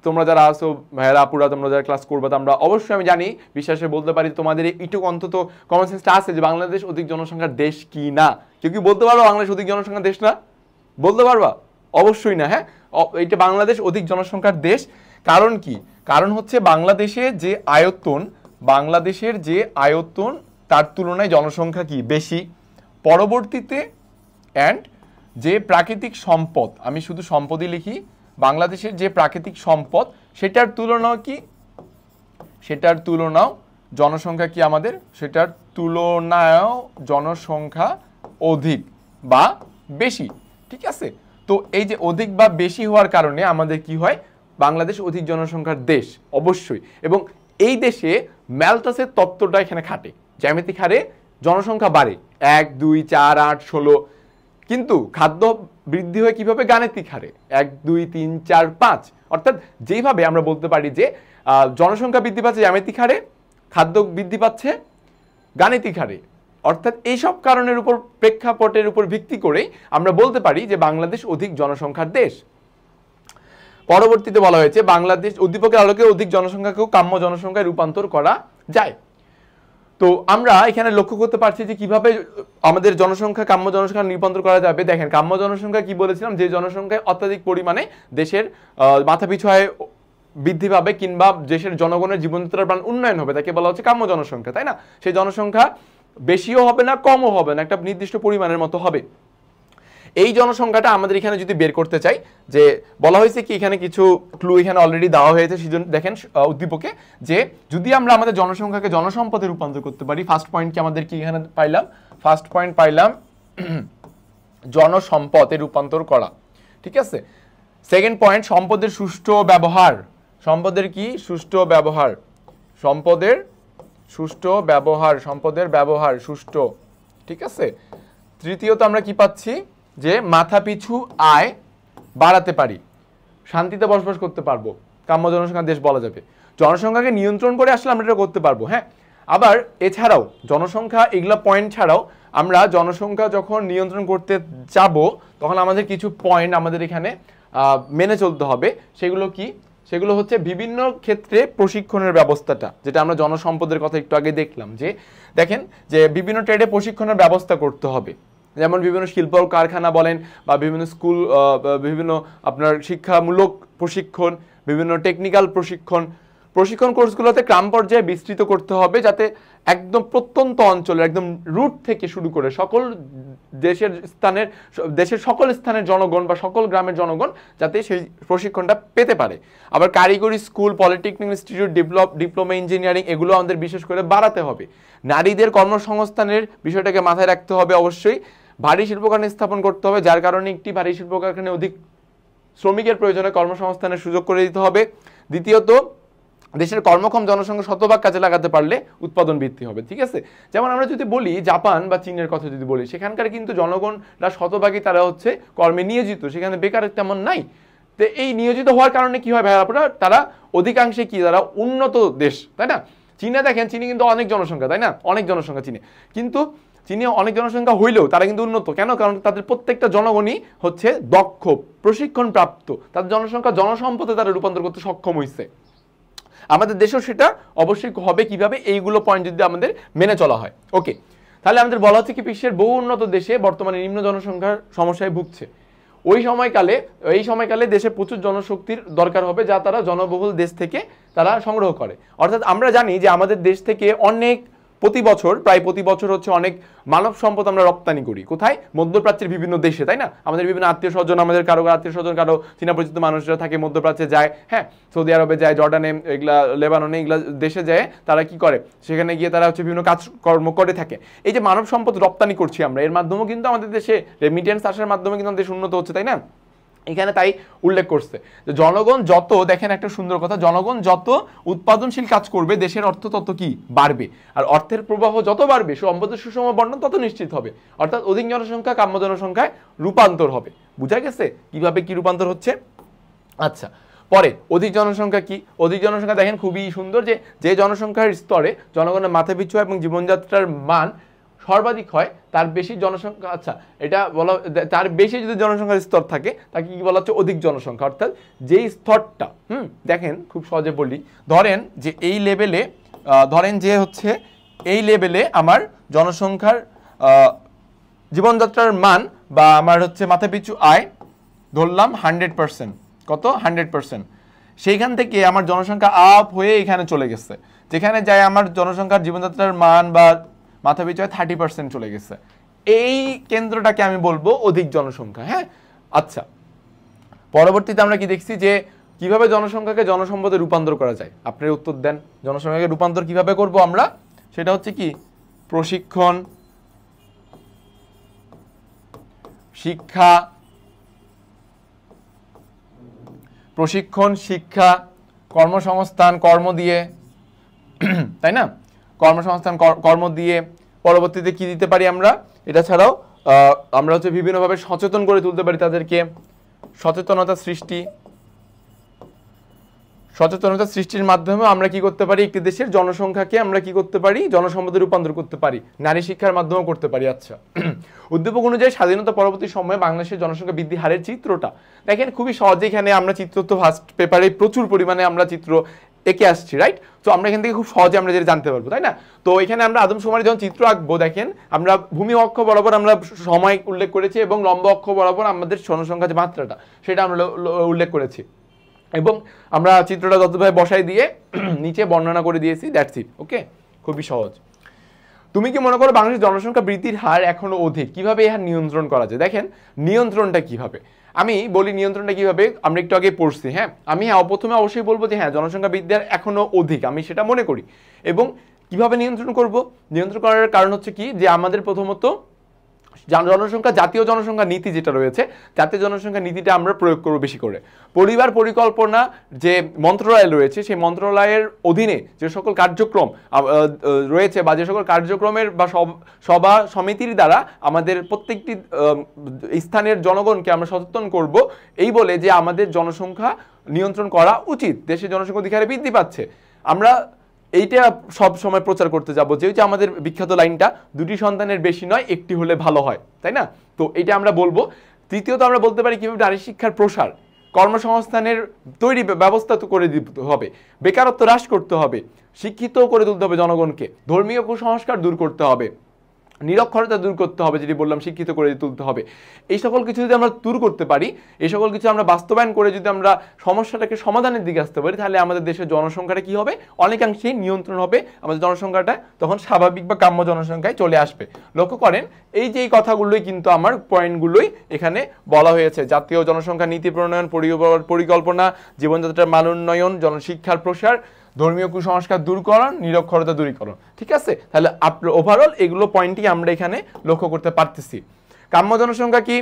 তোমরা যারা আসো ভাইয়েরা আপুরা, তোমরা যারা ক্লাস করবে, আমরা অবশ্যই আমি জানি, বিশ্বাসে বলতে পারি তোমাদের এইটুকু অন্তত কমন সেন্সটা আছে যে বাংলাদেশ অধিক জনসংখ্যার দেশ কি না। কেউ কি বলতে পারো বাংলাদেশ অধিক জনসংখ্যার দেশ না? বলতে পারবা? অবশ্যই না। হ্যাঁ, এটা বাংলাদেশ অধিক জনসংখ্যার দেশ। কারণ কি, কারণ হচ্ছে বাংলাদেশের যে আয়তন তার তুলনায় জনসংখ্যা কি বেশি। পরবর্তীতে যে প্রাকৃতিক সম্পদ, আমি শুধু সম্পদই লিখি, বাংলাদেশের যে প্রাকৃতিক সম্পদ সেটার তুলনাও জনসংখ্যা কি আমাদের, সেটার তুলনায়ও জনসংখ্যা অধিক বা বেশি। ঠিক আছে, তো এই যে অধিক বা বেশি হওয়ার কারণে আমাদের কি হয়, বাংলাদেশ অধিক জনসংখ্যার দেশ অবশ্যই। এবং এই দেশে ম্যালথাসের তত্ত্বটা এখানে খাটে, জ্যামিতিক হারে জনসংখ্যা বাড়ে 1, 2, 4, 8, 16, কিন্তু খাদ্য বৃদ্ধি হয় কিভাবে, গাণিতিক হারে 1, 2, 3, 4, 5। অর্থাৎ যেইভাবে আমরা বলতে পারি যে জনসংখ্যা বৃদ্ধি পাচ্ছে জ্যামিতিক হারে, খাদ্য বৃদ্ধি পাচ্ছে গাণিতিক হারে। অর্থাৎ এইসব কারণের উপর, প্রেক্ষাপটের উপর ভিত্তি করেই আমরা বলতে পারি যে বাংলাদেশ অধিক জনসংখ্যার দেশ। পরবর্তীতে বলা হয়েছে বাংলাদেশ উদ্দীপকের আলোকে অধিক জনসংখ্যাকেও কাম্য সংখ্যায় রূপান্তর করা যায়। তো আমরা এখানে লক্ষ্য করতে পারছি যে কিভাবে আমাদের জনসংখ্যা কাম্য জনসংখ্যা রূপান্তর করা যাবে। দেখেন, কাম্য জনসংখ্যা কি বলেছিলাম, যে জনসংখ্যায় অত্যাধিক পরিমাণে দেশের মাথাপিছু আয় বৃদ্ধি পাবে কিংবা দেশের জনগণের জীবনযাত্রার মান উন্নয়ন হবে, তাকে বলা হচ্ছে কাম্য জনসংখ্যা, তাই না? সেই জনসংখ্যা বেশিও হবে না, কমও হবে না, একটা নির্দিষ্ট পরিমাণের মতো হবে। এই জনসংখ্যাটা আমাদের এখানে যদি বের করতে চাই, যে বলা হয়েছে কি, এখানে কিছু ক্লু এখানে অলরেডি দেওয়া হয়েছে। সেজন্য দেখেন উদ্দীপকে যে যদি আমরা আমাদের জনসংখ্যাকে জনসম্পদে রূপান্তর করতে পারি, ফার্স্ট পয়েন্ট কি আমাদের কি এখানে পাইলাম, ফার্স্ট পয়েন্ট পাইলাম জনসম্পদে রূপান্তর করা। ঠিক আছে, সেকেন্ড পয়েন্ট সম্পদের সুষ্ঠু ব্যবহার, সম্পদের কি সুষ্ঠু ব্যবহার, সম্পদের ব্যবহার সুষ্ঠু। ঠিক আছে, তৃতীয়ত আমরা কি পাচ্ছি, যে মাথাপিছু আয় বাড়াতে পারি, শান্তিতে বসবাস করতে পারবো, কাম্য জনসংখ্যার দেশ বলা যাবে। জনসংখ্যাকে নিয়ন্ত্রণ করে আসলে আমরা এটা করতে পারবো। হ্যাঁ, আবার এছাড়াও জনসংখ্যা এগুলো পয়েন্ট ছাড়াও আমরা জনসংখ্যা যখন নিয়ন্ত্রণ করতে যাব তখন আমাদের কিছু পয়েন্ট আমাদের এখানে মেনে চলতে হবে। সেগুলো কি, সেগুলো হচ্ছে বিভিন্ন ক্ষেত্রে প্রশিক্ষণের ব্যবস্থাটা, যেটা আমরা জনসম্পদের কথা একটু আগে দেখলাম, যে দেখেন যে বিভিন্ন ট্রেডে প্রশিক্ষণের ব্যবস্থা করতে হবে। যেমন বিভিন্ন শিল্প কারখানা বলেন বা বিভিন্ন স্কুল, বিভিন্ন আপনার শিক্ষামূলক প্রশিক্ষণ, বিভিন্ন টেকনিক্যাল প্রশিক্ষণ কোর্সগুলোতে গ্রাম পর্যায়ে বিস্তৃত করতে হবে, যাতে একদম প্রত্যন্ত অঞ্চলের একদম রুট থেকে শুরু করে দেশের সকল স্থানের জনগণ বা সকল গ্রামের জনগণ যাতে সেই প্রশিক্ষণটা পেতে পারে। আবার কারিগরি school, polytechnic institute, diploma engineering এগুলো আমাদের বিশেষ করে বাড়াতে হবে। নারীদের কর্মসংস্থানের বিষয়টাকে মাথায় রাখতে হবে। অবশ্যই ভারী শিল্প কারখানা স্থাপন করতে হবে, যার কারণে একটি ভারী শিল্প কারখানায় অধিক শ্রমিকের প্রয়োজনে কর্মসংস্থানের সুযোগ করে দিতে হবে। দ্বিতীয়ত, দেশের কর্মক্ষম জনসংখ্যা শতভাগ কাজে লাগাতে পারলে উৎপাদন বৃদ্ধি হবে। ঠিক আছে, যেমন আমরা যদি বলি জাপান বা চীনের কথা যদি বলি, সেখানকার কিন্তু জনগণরা শতভাগই তারা হচ্ছে কর্মে নিয়োজিত, সেখানে বেকার তেমন নাই। তো এই নিয়োজিত হওয়ার কারণে কি হয় ভাইয়া, তারা অধিকাংশে কি, তারা উন্নত দেশ, তাই না? চীনে দেখেন, চীনে কিন্তু অনেক জনসংখ্যা, তাই না? অনেক জনসংখ্যা চীনে, কিন্তু চীনে অনেক জনসংখ্যা হইলেও তারা কিন্তু উন্নত কেন? কারণ তাদের প্রত্যেকটা জনগণই হচ্ছে দক্ষ, প্রশিক্ষণ প্রাপ্ত, তাদের জনসংখ্যা জনসম্পদে তারা রূপান্তর করতে সক্ষম হয়েছে। আমাদের দেশেও সেটা অবশ্যই হবে। কিভাবে? এইগুলো পয়েন্ট যদি আমাদের মেনে চলা হয়। ওকে, তাহলে আমাদের বলা হচ্ছে কি, বিশ্বের বহু উন্নত দেশে বর্তমানে নিম্ন জনসংখ্যার সমস্যায় ভুগছে। এই সময়কালে দেশে প্রচুর জনশক্তির দরকার হবে, যা তারা জনবহুল দেশ থেকে তারা সংগ্রহ করে। অর্থাৎ আমরা জানি যে আমাদের দেশ থেকে অনেক প্রায় প্রতি বছর হচ্ছে অনেক মানব সম্পদ আমরা রপ্তানি করি কোথায়? মধ্যপ্রাচ্যের বিভিন্ন দেশে, তাই না? আমাদের বিভিন্ন আত্মীয় স্বজন, আমাদের কারো আত্মীয় স্বজন, কারো চীনা পরিচিত মানুষরা থাকে মধ্যপ্রাচ্যে যায়, হ্যাঁ, সৌদি আরবে যায়, জর্ডানে, এগুলা লেবাননে, এগুলা দেশে যায়, তারা কি করে সেখানে গিয়ে তারা হচ্ছে বিভিন্ন কাজকর্ম করে থাকে। এই যে মানব সম্পদ রপ্তানি করছি আমরা, এর মাধ্যমেও কিন্তু আমাদের দেশে রেমিটেন্স আসার মাধ্যমে কিন্তু দেশ উন্নত হচ্ছে, তাই না? এখানে তাই উল্লেখ করছে যে জনগণ যত, দেখেন একটা সুন্দর কথা, জনগণ যত উৎপাদনশীল কাজ করবে দেশের অর্থ তত কি বাড়বে, আর অর্থের প্রবাহ যত বাড়বে সম্পদের সুষম বন্টন তত নিশ্চিত হবে, অর্থাৎ অধিক জনসংখ্যা কাম্য জনসংখ্যায় রূপান্তর হবে। বুঝা গেছে কিভাবে কি রূপান্তর হচ্ছে? আচ্ছা, পরে অধিক জনসংখ্যা কি? অধিক জনসংখ্যা দেখেন খুবই সুন্দর, যে জনসংখ্যার স্তরে জনগণের মাথাপিছু এবং জীবনযাত্রার মান সর্বাধিক হয় তার বেশি জনসংখ্যা, আচ্ছা এটা বলা, তার বেশি যদি জনসংখ্যার স্তর থাকে তাকে কি বলা হচ্ছে? অধিক জনসংখ্যা। অর্থাৎ যেই স্তরটা, দেখেন খুব সহজে বলি, ধরেন যে এই লেভেলে, ধরেন যে হচ্ছে এই লেভেলে আমার জনসংখ্যার জীবনযাত্রার মান বা আমার হচ্ছে মাথাপিছু আয় ধরলাম 100%, কত? 100%। সেইখান থেকে আমার জনসংখ্যা আপ হয়ে এখানে চলে গেছে, যেখানে যায় আমার জনসংখ্যার জীবনযাত্রার মান বা মাথাপিছু 30% চলে গেছে। এই কেন্দ্রটাকে আমি বলবো অধিক জনসংখ্যা। হ্যাঁ, আচ্ছা, পরবর্তীতে আমরা কি দেখছি যে কিভাবে জনসংখ্যাকে জনসম্পদে রূপান্তর করা যায়? আপনি উত্তর দেন, জনসংখ্যাকে রূপান্তর কিভাবে করব আমরা? সেটা হচ্ছে কি? প্রশিক্ষণ, শিক্ষা, শিক্ষা, কর্মসংস্থান, কর্ম দিয়ে, তাই না? কর্মসংস্থান, কর্ম দিয়ে। পরবর্তীতে কি দিতে পারি আমরা? এটা ছাড়াও আমরা হচ্ছে বিভিন্নভাবে সচেতন করে তুলতে পারি তাদেরকে, সচেতনতা সৃষ্টির মাধ্যমে আমরা কি করতে পারি? একটি দেশের জনসংখ্যাকে আমরা কি করতে পারি? জনসম্পদে রূপান্তর করতে পারি, নারী শিক্ষার মাধ্যমে করতে পারি। আচ্ছা, উদ্দীপক অনুযায়ী স্বাধীনতা পরবর্তী সময়ে বাংলাদেশের জনসংখ্যা বৃদ্ধি হারের চিত্রটা দেখেন খুবই সহজে, এখানে আমরা চিত্র তো ফার্স্ট পেপারে প্রচুর পরিমাণে আমরা চিত্র এঁকে আসছি, রাইট? তো আমরা এখান থেকে খুব সহজে আমরা যেটা জানতে পারবো, তাই না? তো এখানে আমরা আদমশুমারি যখন চিত্র আঁকবো, দেখেন আমরা ভূমি অক্ষ বরাবর আমরা সময় উল্লেখ করেছি এবং লম্ব অক্ষ বরাবর আমাদের জনসংখ্যা যে মাত্রাটা সেটা আমরা উল্লেখ করেছি, এবং আমরা চিত্রটা যতভাবে বসাই দিয়ে নিচে বর্ণনা করে দিয়েছি, দ্যাটস ইট। ওকে, খুবই সহজ। তুমি কি মনে করো বাংলাদেশের জনসংখ্যা বৃদ্ধির হার এখনো অধিক? কিভাবে এই হার নিয়ন্ত্রণ করা যায়? দেখেন নিয়ন্ত্রণটা কিভাবে, আমি বলি নিয়ন্ত্রণটা কিভাবে, আমরা একটু আগে পড়ছি। হ্যাঁ, আমি প্রথমে অবশ্যই বলবো যে হ্যাঁ, জনসংখ্যা বৃদ্ধি হার এখনো অধিক, আমি সেটা মনে করি। এবং কিভাবে নিয়ন্ত্রণ করব? নিয়ন্ত্রণ করার কারণ হচ্ছে কি, যে আমাদের প্রথমত জনসংখ্যা, জাতীয় জনসংখ্যা নীতি যেটা রয়েছে, জাতীয় জনসংখ্যা নীতিটা আমরা প্রয়োগ করব বেশি করে। পরিবার পরিকল্পনা যে মন্ত্রণালয় রয়েছে, সেই মন্ত্রণালয়ের অধীনে যে সকল কার্যক্রম রয়েছে বা যে সকল কার্যক্রমের বা সভা সমিতির দ্বারা আমাদের প্রত্যেকটি স্থানের জনগণকে আমরা সচেতন করব, এই বলে যে আমাদের জনসংখ্যা নিয়ন্ত্রণ করা উচিত, দেশের জনসংখ্যা অধিক হারে বৃদ্ধি পাচ্ছে। আমরা এইটা সব সময় প্রচার করতে যাব, যে আমাদের বিখ্যাত লাইনটা, দুটি সন্তানের বেশি নয়, একটি হলে ভালো হয়, তাই না? তো এটা আমরা বলবো। তৃতীয়ত আমরা বলতে পারি কিভাবে নারী শিক্ষার প্রসার, কর্মসংস্থানের তৈরি ব্যবস্থা তো করে দিতে হবে, বেকারত্ব হ্রাস করতে হবে, শিক্ষিত করে তুলতে হবে জনগণকে, ধর্মীয় কুসংস্কার দূর করতে হবে, নিরক্ষরতা দূর করতে হবে, যেটি বললাম শিক্ষিত করে তুলতে হবে। এই সকল কিছু যদি আমরা দূর করতে পারি, এই সকল কিছু আমরা বাস্তবায়ন করে যদি আমরা সমস্যাটাকে সমাধানের দিকে আসতে পারি, তাহলে আমাদের দেশের জনসংখ্যাটা কি হবে? অনেকাংশেই নিয়ন্ত্রণ হবে, আমাদের জনসংখ্যাটা তখন স্বাভাবিক বা কাম্য জনসংখ্যায় চলে আসবে। লক্ষ্য করেন এই যে এই কথাগুলোই কিন্তু আমার পয়েন্টগুলোই এখানে বলা হয়েছে, জাতীয় জনসংখ্যা নীতি প্রণয়ন, পরিকল্পনা, জীবনযাত্রার মান উন্নয়ন, জনশিক্ষার প্রসার, ধর্মীয় কুসংস্কার দূরকরণ, নিরক্ষরতা দূরীকরণ। ঠিক আছে, তাহলে ওভারঅল এগুলো পয়েন্টই আমরা এখানে লক্ষ্য করতে পারতেছি। কাম্য জনসংখ্যা কি?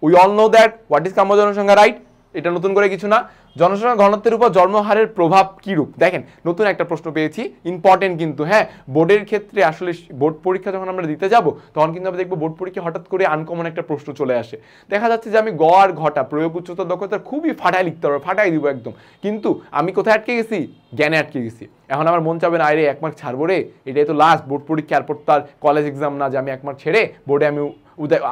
We all know that what is কাম্য জনসংখ্যা, রাইট? এটা নতুন করে কিছু না। জনসংখ্যা ঘনত্বের উপর জন্মহারের প্রভাব কিরূপ? দেখেন নতুন একটা প্রশ্ন পেয়েছি, ইম্পর্টেন্ট কিন্তু। হ্যাঁ, বোর্ডের ক্ষেত্রে আসলে বোর্ড পরীক্ষা যখন আমরা দিতে যাব, তখন কিন্তু আমরা দেখবো বোর্ড পরীক্ষা হঠাৎ করে আনকমন একটা প্রশ্ন চলে আসে। দেখা যাচ্ছে যে আমি গ আর ঘটা প্রয়োগ উচ্চতর দক্ষতা খুবই ফাটায় লিখতে পারবো, ফাটাই দিব একদম, কিন্তু আমি কোথায় আটকে গেছি? জ্ঞানে আটকে গেছি। এখন আমার মন চাবে না, আরে 1 মার্ক ছাড়বো রে, এটাই তো লাস্ট বোর্ড পরীক্ষা, এরপর তার কলেজ এক্সাম না, যে আমি 1 মার্ক ছেড়ে বোর্ডে আমি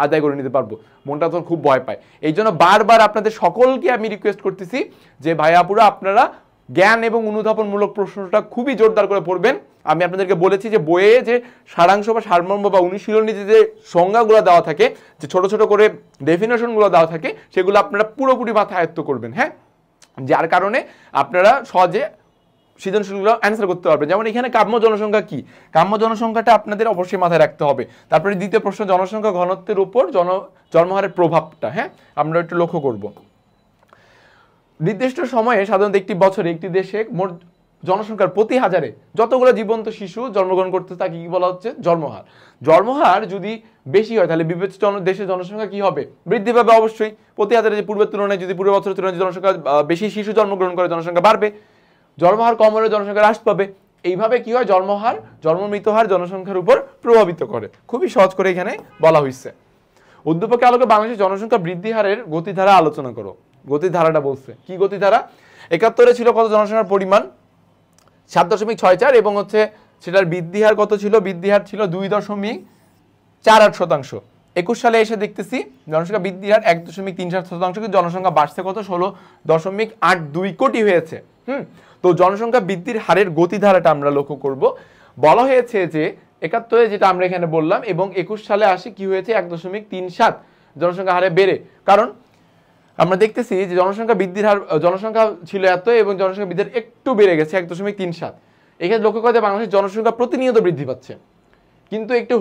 আদায় করে নিতে পারবো। মনটা তখন খুব ভয় পায়। এই জন্য বারবার আপনাদের সকলকে আমি রিকোয়েস্ট করতেছি যে ভাই আপুরা, আপনারা জ্ঞান এবং অনুধাবনমূলক প্রশ্নটা খুবই জোরদার করে পড়বেন। আমি আপনাদেরকে বলেছি যে বইয়ে যে সারাংশ বা সারমর্ম বা অনুশীলনীতে যে সংজ্ঞাগুলো দেওয়া থাকে, যে ছোট ছোট করে ডেফিনেশনগুলো দেওয়া থাকে, সেগুলো আপনারা পুরোপুরি মাথায় আয়ত্ত করবেন। হ্যাঁ, যার কারণে আপনারা সহজে সৃজনশীলগুলো অ্যান্সার করতে পারবেন। যেমন এখানে কাম্য জনসংখ্যা কি, কাম্য জনসংখ্যাটা আপনাদের অবশ্যই মাথায় রাখতে হবে। তারপরে দ্বিতীয় প্রশ্ন, জনসংখ্যা ঘনত্বের উপর জন্মহারের প্রভাবটা, হ্যাঁ আমরা একটু লক্ষ্য করব। নির্দিষ্ট সময়ে সাধারণত একটি বছরে একটি দেশে মোট জনসংখ্যার প্রতি হাজারে যতগুলো জীবন্ত শিশু জন্মগ্রহণ করতে তাকে কি বলা হচ্ছে, জন্মহার। জন্মহার যদি বেশি হয় তাহলে বিবেচিত দেশের জনসংখ্যা কি হবে, বৃদ্ধি পাবে অবশ্যই। প্রতি হাজারে যে পূর্বের তুলনায় যদি পূর্বের বছরের তুলনায় জনসংখ্যা বেশি শিশু জন্মগ্রহণ করে জনসংখ্যা বাড়বে, জন্মহার কম হলে জনসংখ্যা হ্রাস পাবে। এইভাবে কি হয়, জন্মহার জন্মমৃত্যুহার জনসংখ্যার উপর প্রভাবিত করে। খুবই সহজ করে এখানে বলা হয়েছে। উদ্দীপকের আলোকে বাংলাদেশের জনসংখ্যা বৃদ্ধি হারের গতিধারা আলোচনা করো। গতিধারাটা বলছে কি, গতিধারা 71 ছিল কত জনসংখ্যার পরিমাণ, 7.64 এবং হচ্ছে সেটার বৃদ্ধি হার কত ছিল, বৃদ্ধি হার ছিল 2.48%। 21 সালে এসে দেখতেছি জনসংখ্যা বৃদ্ধি হার 1.37%, কিন্তু জনসংখ্যা বাড়ছে কত, 16.82 কোটি হয়েছে। তো জনসংখ্যা বৃদ্ধির হারের গতিধারাটা আমরা লক্ষ্য করব। বলা হয়েছে যে 71 যেটা আমরা এখানে বললাম এবং 21 সালে আসে কি হয়েছে, 1.37 জনসংখ্যা হারে বেড়ে। কারণ আমরা দেখতেছি যে জনসংখ্যা বৃদ্ধির হার, জনসংখ্যা ছিল এত এবং জনসংখ্যা বৃদ্ধির একটু বেড়ে গেছে 1.37। এখানে লক্ষ্য করতে বাংলাদেশের জনসংখ্যা প্রতিনিয়ত বৃদ্ধি পাচ্ছে, কিন্তু একটু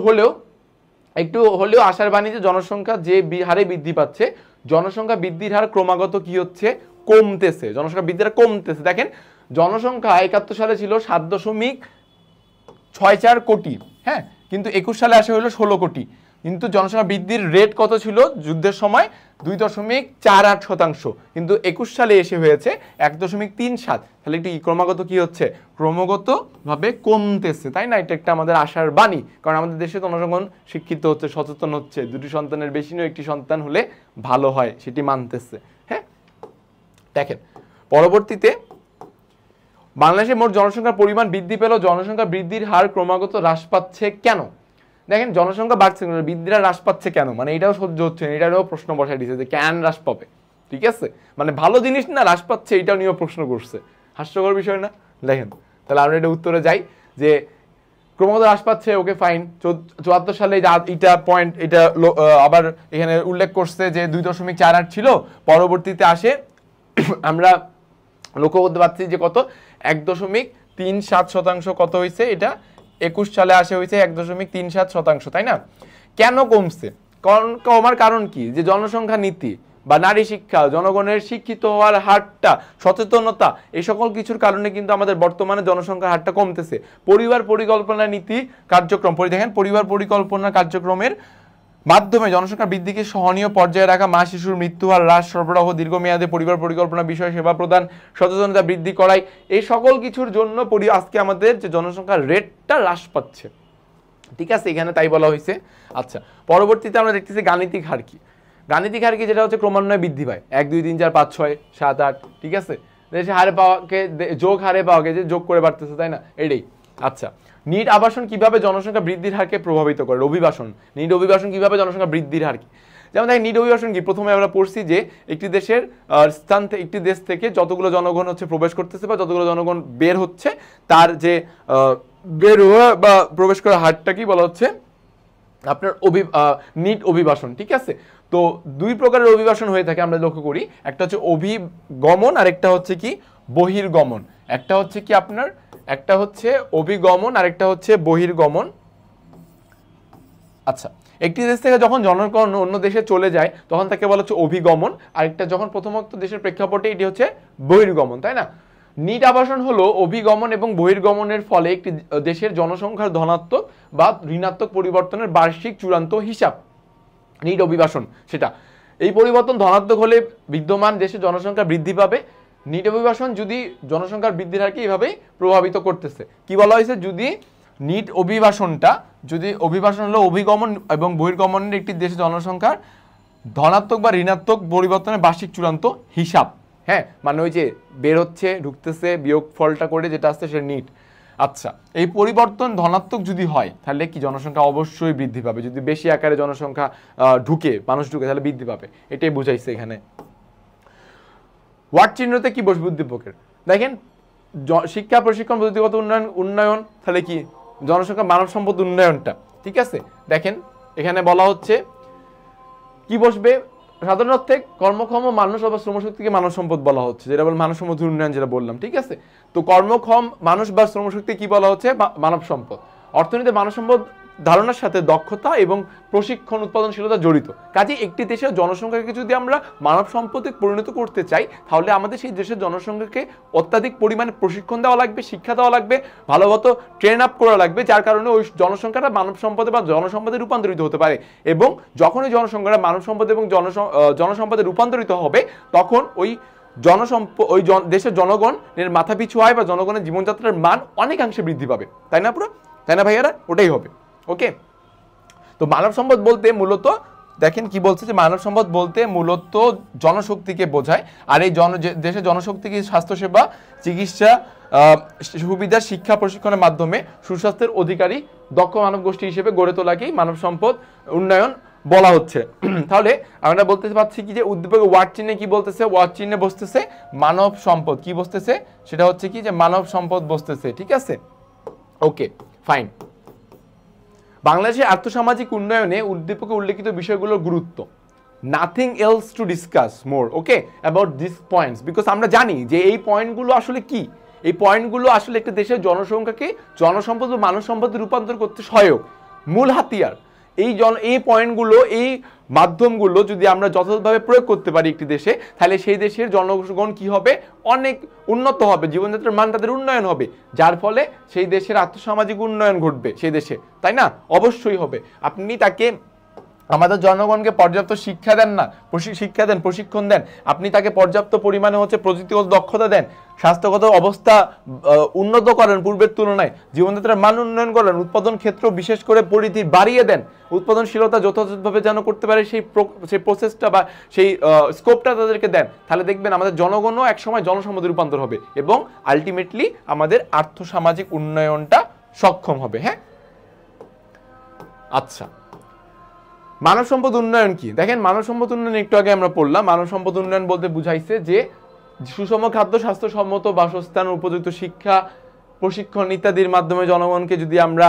হলেও আশার বাণী যে জনসংখ্যা যে হারে বৃদ্ধি পাচ্ছে, জনসংখ্যা বৃদ্ধির হার ক্রমাগত কি হচ্ছে, কমতেছে। জনসংখ্যা বৃদ্ধির হার কমতেছে। দেখেন যুদ্ধের 71 সালে ছিল 7.64 কোটি, হ্যাঁ, কিন্তু 21 সালে আসে হলো 16 কোটি। কিন্তু জনসংখ্যা বৃদ্ধির রেট কত ছিল যুদ্ধের সময়, 2.48%, কিন্তু 21 সালে এসে হয়েছে 1.37। তাহলে একটু ক্রমাগত কি হচ্ছে, ক্রমাগত ভাবে কমতেছে, তাই না? এটা একটা আমাদের আশার বাণী, কারণ আমাদের দেশে জনগণ শিক্ষিত হচ্ছে, সচেতন হচ্ছে, দুটি সন্তানের বেশি নয় একটি সন্তান হলে ভালো হয়, সেটি মানতেছে। হ্যাঁ, দেখেন পরবর্তীতে বাংলাদেশের মোট জনসংখ্যার পরিমাণ বৃদ্ধি পেল, জনসংখ্যা বৃদ্ধির হার ক্রমাগত হ্রাস পাচ্ছে কেন? দেখেন জনসংখ্যা বাড়ছে, বৃদ্ধির হার হ্রাস পাচ্ছে কেন, মানে এটাও সহ্য হচ্ছে না, এটারও প্রশ্ন বসাই দিয়েছে যে কেন হ্রাস পাবে। ঠিক আছে, মানে ভালো জিনিস না হ্রাস পাচ্ছে, এটাও নিয়েও প্রশ্ন করছে। হাস্যকর বিষয় না? দেখেন তাহলে আমরা এটা উত্তরে যাই যে ক্রমাগত হ্রাস পাচ্ছে, ওকে ফাইন। 74 সালে এটা পয়েন্ট, এটা আবার এখানে উল্লেখ করছে যে 2.48 ছিল, পরবর্তীতে আসে আমরা লক্ষ্য করতে পারছি যে কত, 1.37% কত হয়েছে, এটা 21 সালে আসে হয়েছে 1.37%, তাই না? কেন কমছে, কমার কারণ কি, যে জনসংখ্যা নীতি বা নারী শিক্ষা, জনগণের শিক্ষিত হওয়ার হারটা, সচেতনতা, এই সকল কিছুর কারণে কিন্তু আমাদের বর্তমানে জনসংখ্যার হারটা কমতেছে। পরিবার পরিকল্পনা নীতি কার্যক্রম, দেখেন পরিবার পরিকল্পনা কার্যক্রমের মাধ্যমে জনসংখ্যা বৃদ্ধিকে সহনীয় পর্যায়ে রাখা, মা শিশুর মৃত্যু হার হ্রাস, সরবরাহ, দীর্ঘমেয়াদে পরিবার পরিকল্পনা বিষয়ে সেবা প্রদান, সচেতনতা বৃদ্ধি করাই, এই সকল কিছুর জন্য আজকে আমাদের যে জনসংখ্যার রেটটা হ্রাস পাচ্ছে। ঠিক আছে, এখানে তাই বলা হয়েছে। আচ্ছা, পরবর্তীতে আমরা দেখতেছি গাণিতিক হার কি। গাণিতিক হার কি, যেটা হচ্ছে ক্রমান্বয়ে বৃদ্ধি পায়, 1 2 3 4 5 6 7 8, ঠিক আছে, দেশে হারে পাওয়াকে যোগ হারে পাওয়াকে যে যোগ করে বাড়তেছে, তাই না? এটাই। আচ্ছা, নিট আবাসন কিভাবে জনসংখ্যা বৃদ্ধির হারকে প্রভাবিত করে? অভিবাসন, নিট অভিবাসন কিভাবে জনসংখ্যা বৃদ্ধির হার কি? যেমন দেখেন নিট অভিবাসন কি, প্রথমে আমরা পড়ছি যে একটি দেশের স্থান থেকে, একটি দেশ থেকে যতগুলো জনগণ হচ্ছে প্রবেশ করতেছে বা যতগুলো জনগণ বের হচ্ছে, তার যে বের হওয়া বা প্রবেশ করার হারটা কি বলা হচ্ছে আপনার নিট অভিবাসন। ঠিক আছে, তো দুই প্রকারের অভিবাসন হয়ে থাকে আমরা লক্ষ্য করি, একটা হচ্ছে অভিগমন আর একটা হচ্ছে কি বহির্গমন। একটা হচ্ছে কি আপনার, একটা হচ্ছে অভিগমন আর একটা হচ্ছে বহির্গমন। আচ্ছা, একটি দেশ থেকে যখন জনগণ অন্য দেশে চলে যায় তখন তাকে বলা হচ্ছে অভিগমন, আর একটা যখন প্রথমত দেশের প্রেক্ষাপটে এটি হচ্ছে বহির্গমন, তাই না? নিট আবাসন হলো অভিগমন এবং বহির্গমনের ফলে একটি দেশের জনসংখ্যার ধনাত্মক বা ঋণাত্মক পরিবর্তনের বার্ষিক চূড়ান্ত হিসাব, নিট অভিবাসন সেটা। এই পরিবর্তন ধনাত্মক হলে বিদ্যমান দেশের জনসংখ্যা বৃদ্ধি পাবে। নিট অভিবাসন যদি জনসংখ্যার বৃদ্ধির হারকে এইভাবেই প্রভাবিত করতেছে। কি বলা হয়েছে, যদি নিট অভিবাসনটা, যদি অভিবাসন হলো অভিগমন এবং বহির্গমনের একটি দেশের জনসংখ্যার ধনাত্মক বা ঋণাত্মক পরিবর্তনের বার্ষিক চূড়ান্ত হিসাব। হ্যাঁ, মানে ওই যে বের হচ্ছে ঢুকতেছে বিয়োগ ফলটা করে যেটা আসছে সেটা নিট। আচ্ছা, এই পরিবর্তন ধনাত্মক যদি হয় তাহলে কি জনসংখ্যা অবশ্যই বৃদ্ধি পাবে। যদি বেশি আকারে জনসংখ্যা মানুষ ঢুকে তাহলে বৃদ্ধি পাবে, এটাই বুঝাইছে এখানে। ওয়াট চিহ্নতে কি বসবে উদ্দীপকের? দেখেন শিক্ষা প্রশিক্ষণ প্রযুক্তিগত উন্নয়ন, তাহলে কি জনসংখ্যা মানব সম্পদ উন্নয়নটা। ঠিক আছে, দেখেন এখানে বলা হচ্ছে কি বসবে, সাধারণ অর্থে কর্মক্ষম মানুষ বা শ্রমশক্তিকে মানব সম্পদ বলা হচ্ছে, যেটা বল মানব সম্পদ উন্নয়ন যেটা বললাম, ঠিক আছে। তো কর্মক্ষম মানুষ বা শ্রমশক্তি কি বলা হচ্ছে? মানব সম্পদ। অর্থনীতিতে মানব সম্পদ ধারণার সাথে দক্ষতা এবং প্রশিক্ষণ উৎপাদনশীলতা জড়িত। কাজে একটি দেশের জনসংখ্যাকে যদি আমরা মানব সম্পদে পরিণত করতে চাই, তাহলে আমাদের সেই দেশের জনসংখ্যাকে অত্যাধিক পরিমাণে প্রশিক্ষণ দেওয়া লাগবে, শিক্ষা দেওয়া লাগবে, ভালোমতো ট্রেন আপ করা লাগবে, যার কারণে ওই জনসংখ্যাটা মানব সম্পদে বা জনসম্পদে রূপান্তরিত হতে পারে। এবং যখন ওই জনসংখ্যাটা মানব সম্পদ এবং জনসম্পদে রূপান্তরিত হবে, তখন ওই দেশের জনগণের মাথা পিছু আয় বা জনগণের জীবনযাত্রার মান অনেকাংশে বৃদ্ধি পাবে। তাই না তাই না ভাইয়ারা? ওটাই হবে। ওকে, তো মানব সম্পদ বলতে মূলত দেখেন কি বলছে, যে মানব সম্পদ বলতে মূলত জনশক্তিকে বোঝায়। আর এই দেশের জনশক্তিকে স্বাস্থ্যসেবা, চিকিৎসা সুবিধা, শিক্ষা, প্রশিক্ষণের মাধ্যমে সুস্বাস্থ্যের অধিকারী দক্ষ মানব গোষ্ঠী হিসেবে গড়ে তোলাকেই মানব সম্পদ উন্নয়ন বলা হচ্ছে। তাহলে আমরা বলতে পারছি কি, যে উদ্দীপক ওয়ার্ড চিহ্নে কি বলতেছে? ওয়ার্ড চিহ্নে বসতেছে মানব সম্পদ। কি বসতেছে? সেটা হচ্ছে কি, যে মানব সম্পদ বসতেছে। ঠিক আছে, ওকে ফাইন। বাংলাদেশের আর্থসামাজিক উন্নয়নে উদ্দীপকে উল্লেখিত বিষয়গুলোর গুরুত্ব, nothing else to discuss more okay about this points, because আমরা জানি যে এই পয়েন্টগুলো আসলে কি, এই পয়েন্টগুলো আসলে একটা দেশের জনসংখ্যাকে জনসম্পদ বা মানব সম্পদে রূপান্তর করতে সহায়ক, মূল হাতিয়ার। এই পয়েন্টগুলো, এই মাধ্যমগুলো যদি আমরা যথাযথভাবে প্রয়োগ করতে পারি একটি দেশে, তাহলে সেই দেশের জনগণ কি হবে? অনেক উন্নত হবে, জীবনযাত্রার মান তাদের উন্নয়ন হবে, যার ফলে সেই দেশের আর্থসামাজিক উন্নয়ন ঘটবে সেই দেশে, তাই না? অবশ্যই হবে। আপনি তাকে, আমাদের জনগণকে পর্যাপ্ত শিক্ষা দেন না, প্রশিক্ষণ দেন, আপনি তাকে পর্যাপ্ত পরিমাণে প্রযুক্তিগত দক্ষতা দেন, স্বাস্থ্যগত অবস্থা উন্নত করেন পূর্বের তুলনায়, জীবনযাত্রার মান উন্নয়ন করেন, উৎপাদন ক্ষেত্র বিশেষ করে পরিধি বাড়িয়ে দেন, উৎপাদনশীলতা যথাযথভাবে যেন করতে পারে সেই প্রসেসটা বা সেই স্কোপটা তাদেরকে দেন, তাহলে দেখবেন আমাদের জনগণও একসময় জনসম্পদে রূপান্তর হবে এবং আলটিমেটলি আমাদের আর্থসামাজিক উন্নয়নটা সক্ষম হবে। হ্যাঁ, আচ্ছা, মানব সম্পদ উন্নয়ন কি? দেখেন, মানব সম্পদ উন্নয়ন একটু আগে আমরা পড়লাম। মানব সম্পদ উন্নয়ন বলতে বুঝাইছে যে সুষম খাদ্য, স্বাস্থ্যসম্মত বাসস্থান, উপযুক্ত শিক্ষা, প্রশিক্ষণ ইত্যাদির মাধ্যমে জনগণকে যদি আমরা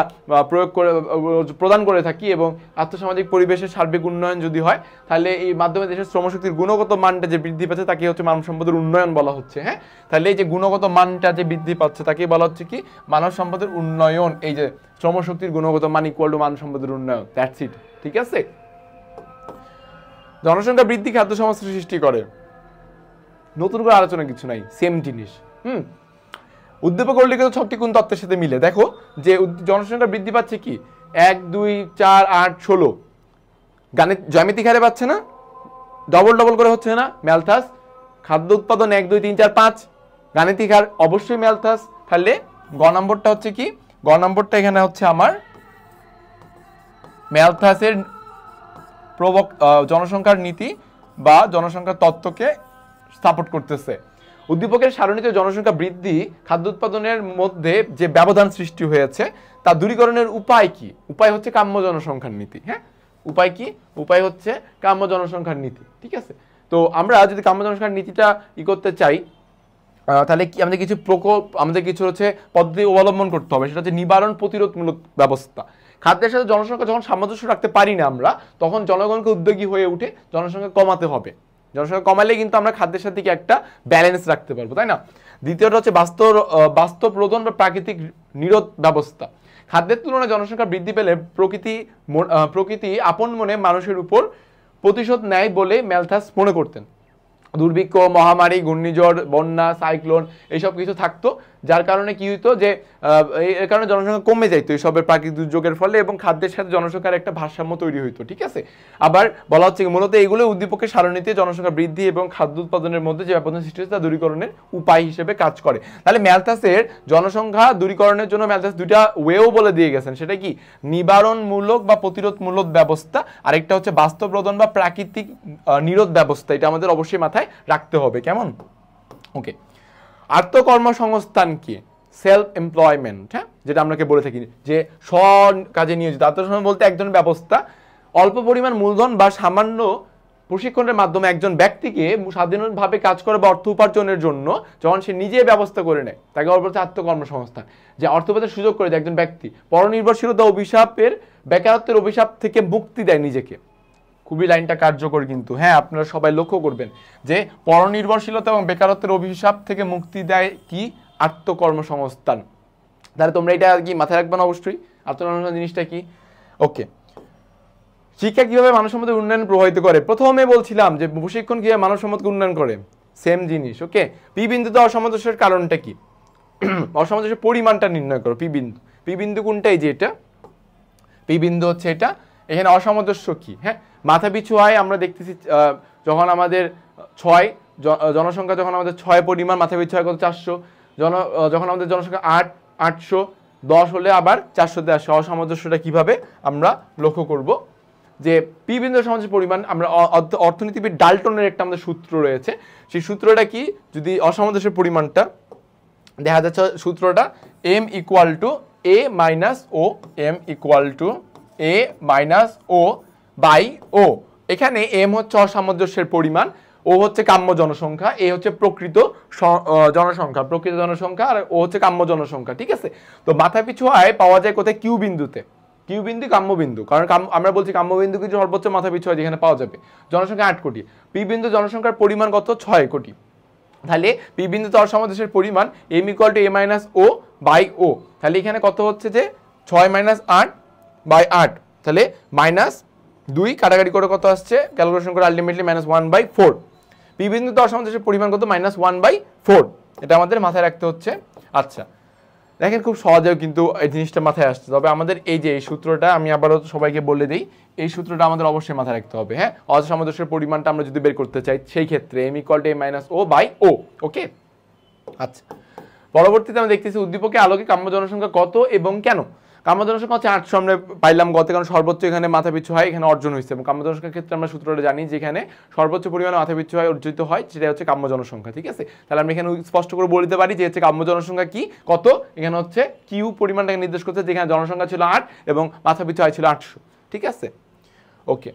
প্রদান করে থাকি এবং আর্থসামাজিক পরিবেশের সার্বিক উন্নয়ন যদি হয়, তাহলে এই মাধ্যমে দেশের শ্রমশক্তির গুণগত মানটা যে বৃদ্ধি পাচ্ছে তাকে হচ্ছে মানব সম্পদের উন্নয়ন বলা হচ্ছে। হ্যাঁ, তাহলে এই যে গুণগত মানটা যে বৃদ্ধি পাচ্ছে তাকে বলা হচ্ছে কি? মানব সম্পদের উন্নয়ন। এই যে শ্রমশক্তির গুণগত মান ইকুয়াল টু মানব সম্পদের উন্নয়ন, দ্যাটস ইট। ঠিক আছে, জনসংখ্যা বৃদ্ধি খাদ্য সমস্যা সৃষ্টি করে, নতুন করে আলোচনা কিছু নাই, সেম জিনিস। উদ্দীপক উল্লেখিত ছকটি কোন তত্ত্বের সাথে মিলে? দেখো যে জনসংখ্যা বৃদ্ধি পাচ্ছে কি 1 2 4 8 16 জ্যামিতিক হারে পাচ্ছে না, ডবল ডবল করে হচ্ছে না, ম্যালথাস। খাদ্য উৎপাদন 1 2 3 4 5 গাণিতিক হার অবশ্যই ম্যালথাস। তাহলে গ নম্বরটা হচ্ছে কি? গ নম্বরটা এখানে হচ্ছে আমার ম্যালথাসের জনসংখ্যার নীতি বা জনসংখ্যার তত্ত্বকে সাপোর্ট করতেছে। উদ্দীপকের সারণীতে জনসংখ্যা বৃদ্ধি খাদ্য উৎপাদনের মধ্যে যে ব্যবধান সৃষ্টি হয়েছে তা দূরীকরণের উপায় কি? উপায় হচ্ছে কাম্য জনসংখ্যার নীতি। হ্যাঁ, উপায় কি? উপায় হচ্ছে কাম্য জনসংখ্যার নীতি। ঠিক আছে, তো আমরা যদি কাম্য জনসংখ্যার নীতিটা করতে চাই, তাহলে কি আমাদের কিছু হচ্ছে পদ্ধতি অবলম্বন করতে হবে। সেটা হচ্ছে নিবারণ প্রতিরোধমূলক ব্যবস্থা। খাদ্যের সাথে জনসংখ্যা যখন সামঞ্জস্য রাখতে পারি না আমরা, তখন জনগণকে উদ্যোগী হয়ে উঠে জনসংখ্যা কমাতে হবে। জনসংখ্যা কমালে কিন্তু আমরা খাদ্যের সাথে কি একটা ব্যালেন্স রাখতে পারবো, তাই না? দ্বিতীয়টা হচ্ছে বাস্তব রোধন বা প্রাকৃতিক নিরোধ ব্যবস্থা। খাদ্যের তুলনায় জনসংখ্যা বৃদ্ধি পেলে প্রকৃতি আপন মনে মানুষের উপর প্রতিশোধ নেয় বলে ম্যালথাস মনে করতেন। দুর্ভিক্ষ, মহামারী, ঘূর্ণিঝড়, বন্যা, সাইক্লোন এইসব কিছু থাকতো, যার কারণে কি হইতো যে এর কারণে জনসংখ্যা কমে যাইতো এইসবের প্রাকৃতিক দুর্যোগের ফলে, এবং খাদ্যের সাথে জনসংখ্যার একটা ভারসাম্য তৈরি হইতো। ঠিক আছে, আবার বলা হচ্ছে মূলত এইগুলো উদ্দীপকের সারণীতে জনসংখ্যা বৃদ্ধি এবং খাদ্য উৎপাদনের মধ্যে যে ব্যবধান সৃষ্টি হচ্ছে তা দূরীকরণের উপায় হিসেবে কাজ করে। তাহলে ম্যালথাসের জনসংখ্যা দূরীকরণের জন্য ম্যালথাস দুইটা ওয়েও বলে দিয়ে গেছেন। সেটা কি? নিবারণমূলক বা প্রতিরোধমূলক ব্যবস্থা, আরেকটা হচ্ছে বাস্তব রোধন বা প্রাকৃতিক নিরোধ ব্যবস্থা। এটা আমাদের অবশ্যই মাথায় রাখতে হবে। কেমন? ওকে, আত্মকর্মসংস্থান কি? Self employment. হ্যাঁ, যেটা আমরা বলে থাকি যে কাজে নিয়োজিত। আত্মকর্ম বলতে এক ধরনের ব্যবস্থা, অল্প পরিমাণ মূলধন বা সামান্য প্রশিক্ষণের মাধ্যমে একজন ব্যক্তিকে স্বাধীনভাবে কাজ করে বা অর্থ উপার্জনের জন্য যখন সে নিজে ব্যবস্থা করে নেয়, তাকে বলা হচ্ছে আত্মকর্মসংস্থান। যে অর্থ উপার্জনের সুযোগ করে দেয় একজন ব্যক্তি, পরনির্ভরশীলতা, বেকারত্বের অভিশাপ থেকে মুক্তি দেয় নিজেকে। খুবই লাইনটা কার্যকর কিন্তু, হ্যাঁ আপনারা সবাই লক্ষ্য করবেন যে পরনির্ভরশীলতা এবং বেকারত্বের অভিশাপ থেকে মুক্তি দেয় কি, আত্মকর্মসংস্থান। তাহলে তোমরা এটা কি মাথায় রাখবে না অবশ্যই, আত্মকর্মসংস্থান জিনিসটা কি। ওকে, শিক্ষা কিভাবে মানব সম্পদের উন্নয়ন প্রভাবিত করে? প্রথমে বলছিলাম যে প্রশিক্ষণ কিভাবে মানব সম্পদকে উন্নয়ন করে, সেম জিনিস। ওকে, পি বিন্দুতে অসামঞ্জস্যের কারণটা কি? অসামঞ্জস্যের পরিমাণটা নির্ণয় করো। পি বিন্দু, পি বিন্দু কোনটা? এই যে এটা পি বিন্দু হচ্ছে এটা। এখানে অসামঞ্জস্য কি? হ্যাঁ, মাথা পিছু আয় আমরা দেখতেছি যখন আমাদের 6 জনসংখ্যা, যখন আমাদের 6 পরিমাণ, মাথা পিছু আয় কত? 400। যখন আমাদের জনসংখ্যা 8, 800, 10 হলে আবার 400-তে আসে। অসামঞ্জস্যটা কিভাবে আমরা লক্ষ্য করব যে পি বিন্দুর সামঞ্জস্য পরিমাণ, আমরা অর্থনীতিবিদ ডাল্টনের একটা আমাদের সূত্র রয়েছে, সেই সূত্রটা কি, যদি অসামঞ্জস্যের পরিমাণটা দেখা যাচ্ছে সূত্রটা m equal to a minus O, m equal to a minus O by O. এখানে m হচ্ছে অসামঞ্জস্যের পরিমাণ, ও হচ্ছে কাম্য জনসংখ্যা, এ হচ্ছে প্রকৃত জনসংখ্যা, আর ও হচ্ছে কাম্য জনসংখ্যা। ঠিক আছে, তো মাথা পিছু আয় পাওয়া যায় কোথায়? কিউ বিন্দুতে। কিউ বিন্দু কাম্য বিন্দু, কারণ আমরা বলছি কাম্য বিন্দু কিছু সর্বোচ্চ মাথা পিছু আয় যেখানে পাওয়া যাবে। জনসংখ্যা 8 কোটি, পি বিন্দু জনসংখ্যার পরিমাণ কত? 6 কোটি। তাহলে পি বিন্দুতে অসামঞ্জস্যের পরিমাণ m equal to a minus O by O. তাহলে এখানে কত হচ্ছে যে 6 মাইনাস 8 বাই 8, তাহলে মাইনাস 2 কাটাকাটি করে কত আসছে? ক্যালকুলেশন করে আলটিমেটলি -1/4। পি বিন্দুতে অসামঞ্জস্যের পরিমাণ কত? -1/4। এটা আমাদের মাথায় রাখতে হচ্ছে। আচ্ছা দেখেন, খুব সহজেও কিন্তু এই জিনিসটা মাথায় আসছে, তবে আমাদের এই যে এই সূত্রটা আমি আবারও সবাইকে বলে দিই, এই সূত্রটা আমাদের অবশ্যই মাথায় রাখতে হবে। হ্যাঁ, অসামঞ্জস্যের পরিমাণটা আমরা যদি বের করতে চাই সেই ক্ষেত্রে m equal to a minus O by O. Okay, আচ্ছা পরবর্তীতে আমরা দেখতেছি উদ্দীপকের আলোকে কাম্য জনসংখ্যা কত এবং কেন? কাম্য জনসংখ্যা হচ্ছে 800 আমরা পাইলাম গত, কারণ সর্বোচ্চ এখানে মাথা পিছু হয় এখানে অর্জন হয়েছে, এবং কাম্য জনসংখ্যার ক্ষেত্রে আমরা সূত্রটা জানি যেখানে সর্বোচ্চ পরিমাণে মাথা পিছু হয় অর্জিত হয়, সেটা হচ্ছে কাম্য জনসংখ্যা। ঠিক আছে, তাহলে আমরা এখানে স্পষ্ট করে বলতে পারি যে হচ্ছে কাম্য জনসংখ্যা কি, কত? এখানে হচ্ছে কিউ পরিমাণটাকে নির্দেশ করছে, যেখানে জনসংখ্যা ছিল 8 এবং মাথা পিছু আয় ছিল 800। ঠিক আছে, ওকে।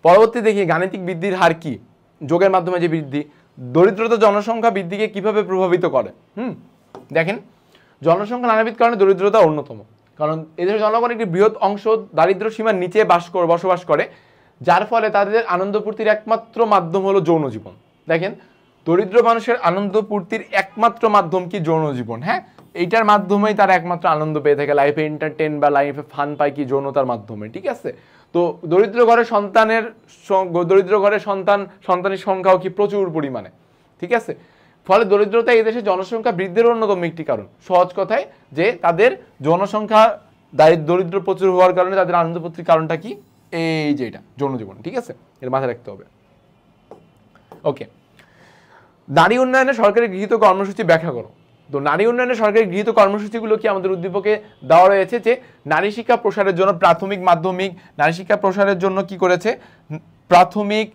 পরবর্তী দেখি গাণিতিক বৃদ্ধির হার কি, যোগের মাধ্যমে যে বৃদ্ধি। দরিদ্রতা জনসংখ্যা বৃদ্ধিকে কিভাবে প্রভাবিত করে? দেখেন, জনসংখ্যা নানাবিধ কারণে দরিদ্রতা অন্যতম, কারণ এদের জনগণ একটি বৃহৎ অংশ দারিদ্র সীমার নিচে বসবাস করে, যার ফলে তাদের আনন্দ পূর্তির একমাত্র মাধ্যম হলো যৌন জীবন। দেখেন, দরিদ্র মানুষের আনন্দ পূর্তির একমাত্র মাধ্যম কি? যৌন জীবন। হ্যাঁ, এইটার মাধ্যমেই তারা একমাত্র আনন্দ পেয়ে থাকে, লাইফে এন্টারটেন বা লাইফে ফান পায় কি? যৌনতার মাধ্যমে। ঠিক আছে, তো দরিদ্র ঘরের সন্তানের সংখ্যাও কি? প্রচুর পরিমাণে। ঠিক আছে, ফলে দরিদ্রতা এই দেশে জনসংখ্যা বৃদ্ধির অন্যতম একটি কারণ। সহজ কথায় যে তাদের জনসংখ্যা দরিদ্র প্রচুর হওয়ার কারণে তাদের আনন্দ পূর্তির কারণটা কি? এই যে এটা যৌন জীবন। ঠিক আছে, এর মাথায় রাখতে হবে। ওকে, নারী উন্নয়নে সরকারের গৃহীত কর্মসূচি ব্যাখ্যা করো। তো নারী উন্নয়নে সরকারের গৃহীত কর্মসূচিগুলো কি আমাদের উদ্দীপকে দেওয়া রয়েছে, যে নারী শিক্ষা প্রসারের জন্য প্রাথমিক মাধ্যমিক, নারী শিক্ষা প্রসারের জন্য কি করেছে? প্রাথমিক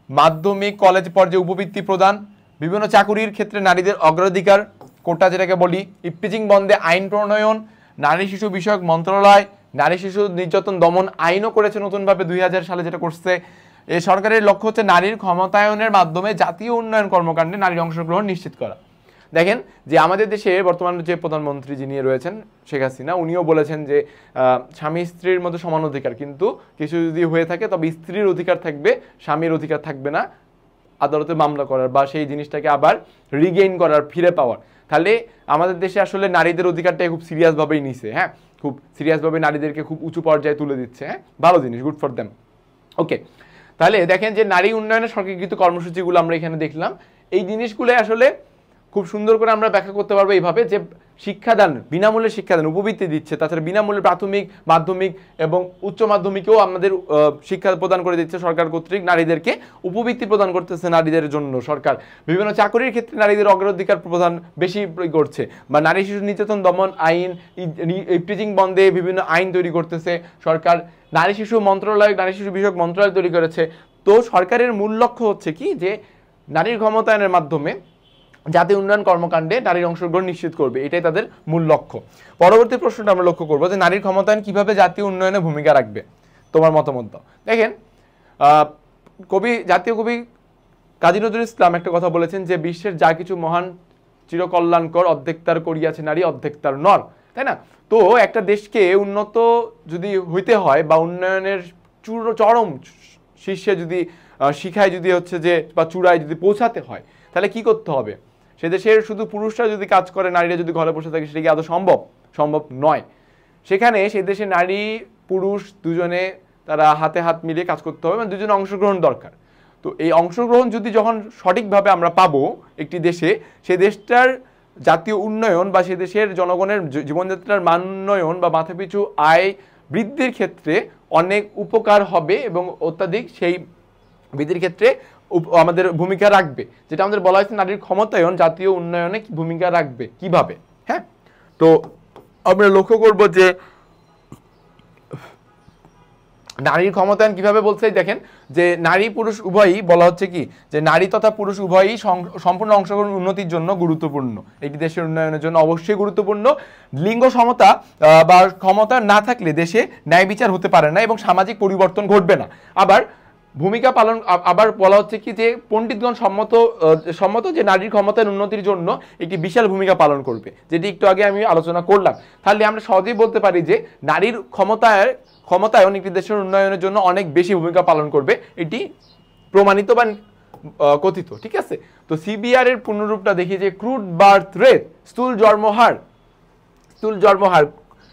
মাধ্যমিক কলেজ পর্যায়ে উপবৃত্তি প্রদান, বিভিন্ন চাকুরির ক্ষেত্রে নারীদের অগ্রাধিকার, কোটা যেটাকে বলি, ইফটিজিং বন্ধে আইন প্রণয়ন, নারী শিশু বিষয়ক মন্ত্রণালয়, নারী শিশু নির্যাতন দমন আইনও করেছে নতুনভাবে 2000 সালে, যেটা করছে। এই সরকারের লক্ষ্য হচ্ছে নারীর ক্ষমতায়নের মাধ্যমে জাতীয় উন্নয়ন কর্মকাণ্ডে নারীর অংশগ্রহণ নিশ্চিত করা। দেখেন যে আমাদের দেশে বর্তমান যে প্রধানমন্ত্রী যিনি রয়েছেন শেখ হাসিনা, উনিও বলেছেন যে স্বামী স্ত্রীর মধ্যে সমান অধিকার, কিন্তু কিছু যদি হয়ে থাকে তবে স্ত্রীর অধিকার থাকবে, স্বামীর অধিকার থাকবে না আদালতে মামলা করার বা সেই জিনিসটাকে আবার রিগেইন করার, ফিরে পাওয়ার। তাহলে আমাদের দেশে আসলে নারীদের অধিকারটাই খুব সিরিয়াসভাবেই নিছে। হ্যাঁ, খুব সিরিয়াসভাবে নারীদেরকে খুব উঁচু পর্যায়ে তুলে দিচ্ছে। হ্যাঁ, ভালো জিনিস, গুড ফর দেম। ওকে, তাহলে দেখেন যে নারী উন্নয়নের সরকারকৃত কর্মসূচিগুলো আমরা এখানে দেখলাম, এই জিনিসগুলো আসলে খুব সুন্দর করে আমরা ব্যাখ্যা করতে পারবো এইভাবে যে শিক্ষাদান, বিনামূল্যে শিক্ষাদান, উপবৃত্তি দিচ্ছে, তাছাড়া বিনামূল্যে প্রাথমিক, মাধ্যমিক এবং উচ্চ মাধ্যমিকেও আমাদের শিক্ষা প্রদান করে দিচ্ছে সরকার কর্তৃক, নারীদেরকে উপবৃত্তি প্রদান করতেছে নারীদের জন্য সরকার। বিভিন্ন চাকরির ক্ষেত্রে নারীদের অগ্রাধিকার প্রদান বেশি করছে, বা নারী শিশু নির্যাতন দমন আইন, ইফটিজিং বন্ধে বিভিন্ন আইন তৈরি করতেছে সরকার। নারী শিশু মন্ত্রণালয়, নারী শিশু বিষয়ক মন্ত্রণালয় তৈরি করেছে। তো সরকারের মূল লক্ষ্য হচ্ছে কি, যে নারীর ক্ষমতায়নের মাধ্যমে জাতীয় উন্নয়ন কর্মকাণ্ডে নারীর অংশগ্রহণ নিশ্চিত করবে, এটাই তাদের মূল লক্ষ্য। পরবর্তী প্রশ্নটা আমরা লক্ষ্য করবো যে নারীর ক্ষমতায়ন কিভাবে জাতীয় উন্নয়নে ভূমিকা রাখবে, তোমার মতামত দাও। দেখেন, জাতীয় কবি কাজী নজরুল ইসলাম একটা কথা বলেছেন যে বিশ্বের যা কিছু মহান চিরকল্যাণকর অর্ধেক তার করিয়াছে নারী, অর্ধেক তার নর। তাই না? তো একটা দেশকে উন্নত যদি হইতে হয় বা উন্নয়নের চরম শীর্ষে যদি শিখায় যদি হচ্ছে যে বা চূড়ায় যদি পৌঁছাতে হয়, তাহলে কি করতে হবে? সে দেশের শুধু পুরুষরা যদি কাজ করে, নারীরা যদি ঘরে বসে থাকে, সেটা কি আদৌ সম্ভব? সম্ভব নয়। সেখানে সেই দেশে নারী পুরুষ দুজনে তারা হাতে হাত মিলিয়ে কাজ করতে হবে, মানে দুজনে অংশগ্রহণ দরকার। তো এই অংশগ্রহণ যদি যখন সঠিকভাবে আমরা পাবো একটি দেশে, সে দেশটার জাতীয় উন্নয়ন বা সে দেশের জনগণের জীবনযাত্রার মান উন্নয়ন বা মাথাপিছু আয় বৃদ্ধির ক্ষেত্রে অনেক উপকার হবে এবং অত্যাধিক সেই বৃদ্ধির ক্ষেত্রে আমাদের ভূমিকা রাখবে। যেটা আমাদের বলা হয়েছে নারীর ক্ষমতায়ন জাতীয় উন্নয়নে ভূমিকা রাখবে কিভাবে। হ্যাঁ, তো আমরা লক্ষ্য করব যে নারীর ক্ষমতায়ন কিভাবে বলছে, দেখেন যে নারী পুরুষ উভয়ই বলা হচ্ছে কি যে নারী তথা পুরুষ উভয়ই সম্পূর্ণ অংশগ্রহণ উন্নতির জন্য গুরুত্বপূর্ণ, একটি দেশের উন্নয়নের জন্য অবশ্যই গুরুত্বপূর্ণ। লিঙ্গ সমতা বা ক্ষমতা না থাকলে দেশে ন্যায় বিচার হতে পারে না এবং সামাজিক পরিবর্তন ঘটবে না। আবার ভূমিকা পালন, আবার বলা হচ্ছে কি যে পণ্ডিতগণ সম্মত যে নারীর ক্ষমতার উন্নতির জন্য একটি বিশাল ভূমিকা পালন করবে, যেটি একটু আগে আমি আলোচনা করলাম। তাহলে আমরা সহজেই বলতে পারি যে নারীর ক্ষমতায়ন একটি দেশের উন্নয়নের জন্য অনেক বেশি ভূমিকা পালন করবে, এটি প্রমাণিত বা কথিত। ঠিক আছে, তো সিবিআর এর পূর্ণরূপটা দেখি যে ক্রুড বার্থ রেট, স্থূল জন্মহার।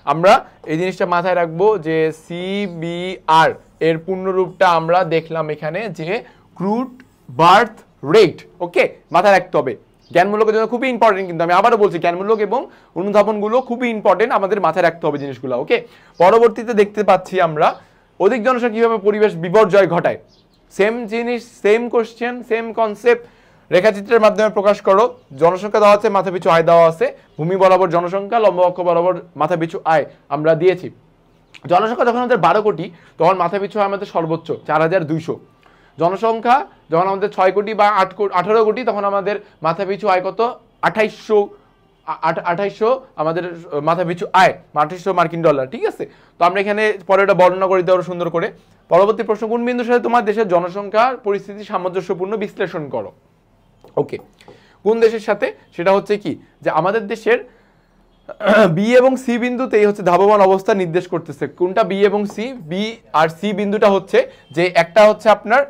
আমরা এই জিনিসটা মাথায় রাখবো যে সিবিআর এর পূর্ণরূপটা আমরা দেখলাম এখানে যে ক্রুড বার্থ রেট। ওকে, মাথায় রাখতে হবে। জ্ঞানমূলকের জন্য খুবই ইম্পর্টেন্ট, কিন্তু আমি আবারও বলছি জ্ঞানমূলক এবং অনুধাবনগুলো খুবই ইম্পর্টেন্ট, আমাদের মাথায় রাখতে হবে জিনিসগুলো। ওকে, পরবর্তীতে দেখতে পাচ্ছি আমরা অধিক জনসংখ্যা কিভাবে পরিবেশ বিপর্যয় ঘটায়। সেম জিনিস, সেম কোশ্চেন, সেম কনসেপ্ট রেখাচিত্রের মাধ্যমে প্রকাশ করো। জনসংখ্যা দেওয়া আছে, মাথাপিছু আয় দেওয়া আছে, ভূমি বরাবর জনসংখ্যা, লম্ব অক্ষ বরাবর মাথাপিছু আয় আমরা দিয়েছি। জনসংখ্যা যখন আমাদের 12 কোটি তখন মাথাপিছু আয় আমাদের সর্বোচ্চ 4200। জনসংখ্যা যখন আমাদের 6 কোটি বা 18 কোটি তখন আমাদের মাথাপিছু আয় কত? 2800 আমাদের মাথাপিছু আয়, 2800 মার্কিন ডলার। ঠিক আছে, তো আমরা এখানে পরে এটা বর্ণনা করে দেওয়া সুন্দর করে। পরবর্তী প্রশ্ন, কোন বিন্দুর সাথে তোমার দেশের জনসংখ্যার পরিস্থিতি সামঞ্জস্যপূর্ণ বিশ্লেষণ করো। ওকে, কোন দেশের সাথে? সেটা হচ্ছে কি যে আমাদের দেশের বি এবং সি বিন্দুতেই হচ্ছে ধাবমান অবস্থা নির্দেশ করতেছে। কোনটা বি এবং সি? বি আর সি বিন্দুটা হচ্ছে যে একটা হচ্ছে আপনার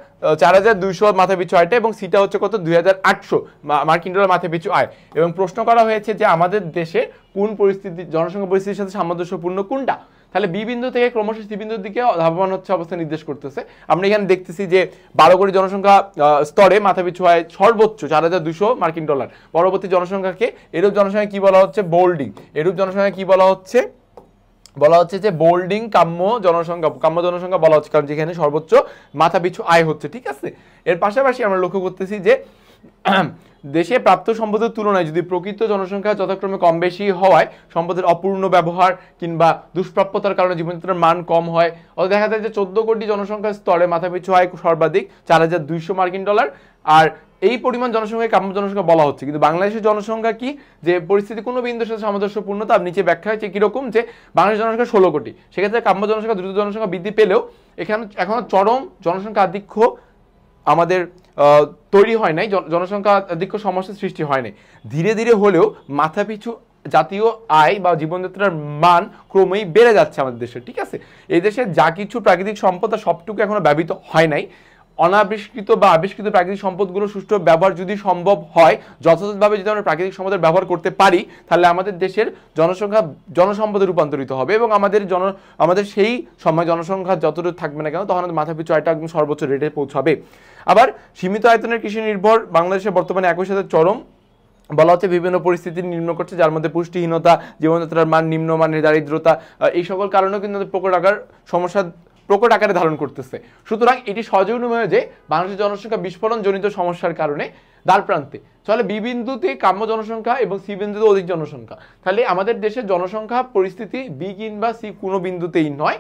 4200 মাথাপিছু আয়টা এবং সিটা হচ্ছে কত? 2800 মার্কিন ডলার মাথাপিছু আয়। এবং প্রশ্ন করা হয়েছে যে আমাদের দেশে কোন পরিস্থিতি, জনসংখ্যা পরিস্থিতির সাথে সামঞ্জস্যপূর্ণ কোনটা। তাহলে বি বিন্দু থেকে ক্রমশ সি বিন্দুর দিকে ধাবমান হচ্ছে অবস্থা নির্দেশ করতেছে। আমরা এখানে দেখতেছি যে 12 কোটি জনসংখ্যা স্তরে মাথাপিছু আয় সর্বোচ্চ 4200 মার্কিন ডলার। পরবর্তী জনসংখ্যাকে এরূপ জনসংখ্যা কি বলা হচ্ছে? বোল্ডিং। এরূপ জনসংখ্যা কি বলা হচ্ছে? বলা হচ্ছে যে বোল্ডিং কাম্য জনসংখ্যা বলা হচ্ছে, কারণ যেখানে সর্বোচ্চ মাথাপিছু আয় হচ্ছে। ঠিক আছে, এর পাশাপাশি আমরা লক্ষ্য করতেছি যে দেশে প্রাপ্ত সম্পদের তুলনায় যদি প্রকৃত জনসংখ্যা যথাক্রমে কম বেশি হওয়ায় সম্পদের অপূর্ণ ব্যবহার কিংবা দুষ্প্রাপ্যতার কারণে জীবনযাত্রার মান কম হয়, অথবা দেখা যায় যে 14 কোটি জনসংখ্যার স্তরে মাথাপিছু আয় সর্বাধিক 4200 মার্কিন ডলার। আর এই পরিমাণ জনসংখ্যাকে কাম্য জনসংখ্যা বলা হচ্ছে। কিন্তু বাংলাদেশের জনসংখ্যা কি যে পরিস্থিতি কোনো বিন্দুর সাথে সামঞ্জস্যপূর্ণ, তার নিচে ব্যাখ্যা হচ্ছে কিরকম যে বাংলাদেশের জনসংখ্যা 16 কোটি, সেক্ষেত্রে কাম্য জনসংখ্যা দ্রুত জনসংখ্যা বৃদ্ধি পেলেও এখানে এখনো চরম জনসংখ্যা আধিক্য আমাদের তৈরি হয় নাই, জনসংখ্যা আধিক্য সমস্যার সৃষ্টি হয় নাই। ধীরে ধীরে হলেও মাথাপিছু জাতীয় আয় বা জীবনযাত্রার মান ক্রমেই বেড়ে যাচ্ছে আমাদের দেশে। ঠিক আছে, এই দেশে যা কিছু প্রাকৃতিক সম্পদ সবটুকু এখনো ব্যবহৃত হয় নাই। অনাবিষ্কৃত বা আবিষ্কৃত প্রাকৃতিক সম্পদগুলো সুষ্ঠু ব্যবহার যদি সম্ভব হয়, যথাযথভাবে যদি আমরা প্রাকৃতিক সম্পদের ব্যবহার করতে পারি, তাহলে আমাদের দেশের জনসংখ্যা জনসম্পদে রূপান্তরিত হবে এবং আমাদের সেই সময় জনসংখ্যা যতটুকু থাকবে না কেন তখন আমাদের মাথাপিছু আয়টা একদম সর্বোচ্চ রেটে পৌঁছাবে। আবার সীমিত আয়তনের কৃষি নির্ভর বাংলাদেশে বর্তমানে একই সাথে চরম বলা হচ্ছে বিভিন্ন পরিস্থিতি নিম্ন করছে, যার মধ্যে পুষ্টিহীনতা, জীবনযাত্রার মান নিম্নমানের, দারিদ্রতা, এই সকল কারণেও কিন্তু প্রকট আকারে ধারণ করতেছে। সুতরাং এটি সহজে অনুমেয় যে বাংলাদেশের জনসংখ্যা বিস্ফোরণ জনিত সমস্যার কারণে দ্বার প্রান্তে চলে বি বিন্দুতে কাম্য জনসংখ্যা এবং সি বিন্দুতে অধিক জনসংখ্যা। তাহলে আমাদের দেশের জনসংখ্যা পরিস্থিতি বি কিংবা সি কোনো বিন্দুতেই নয়,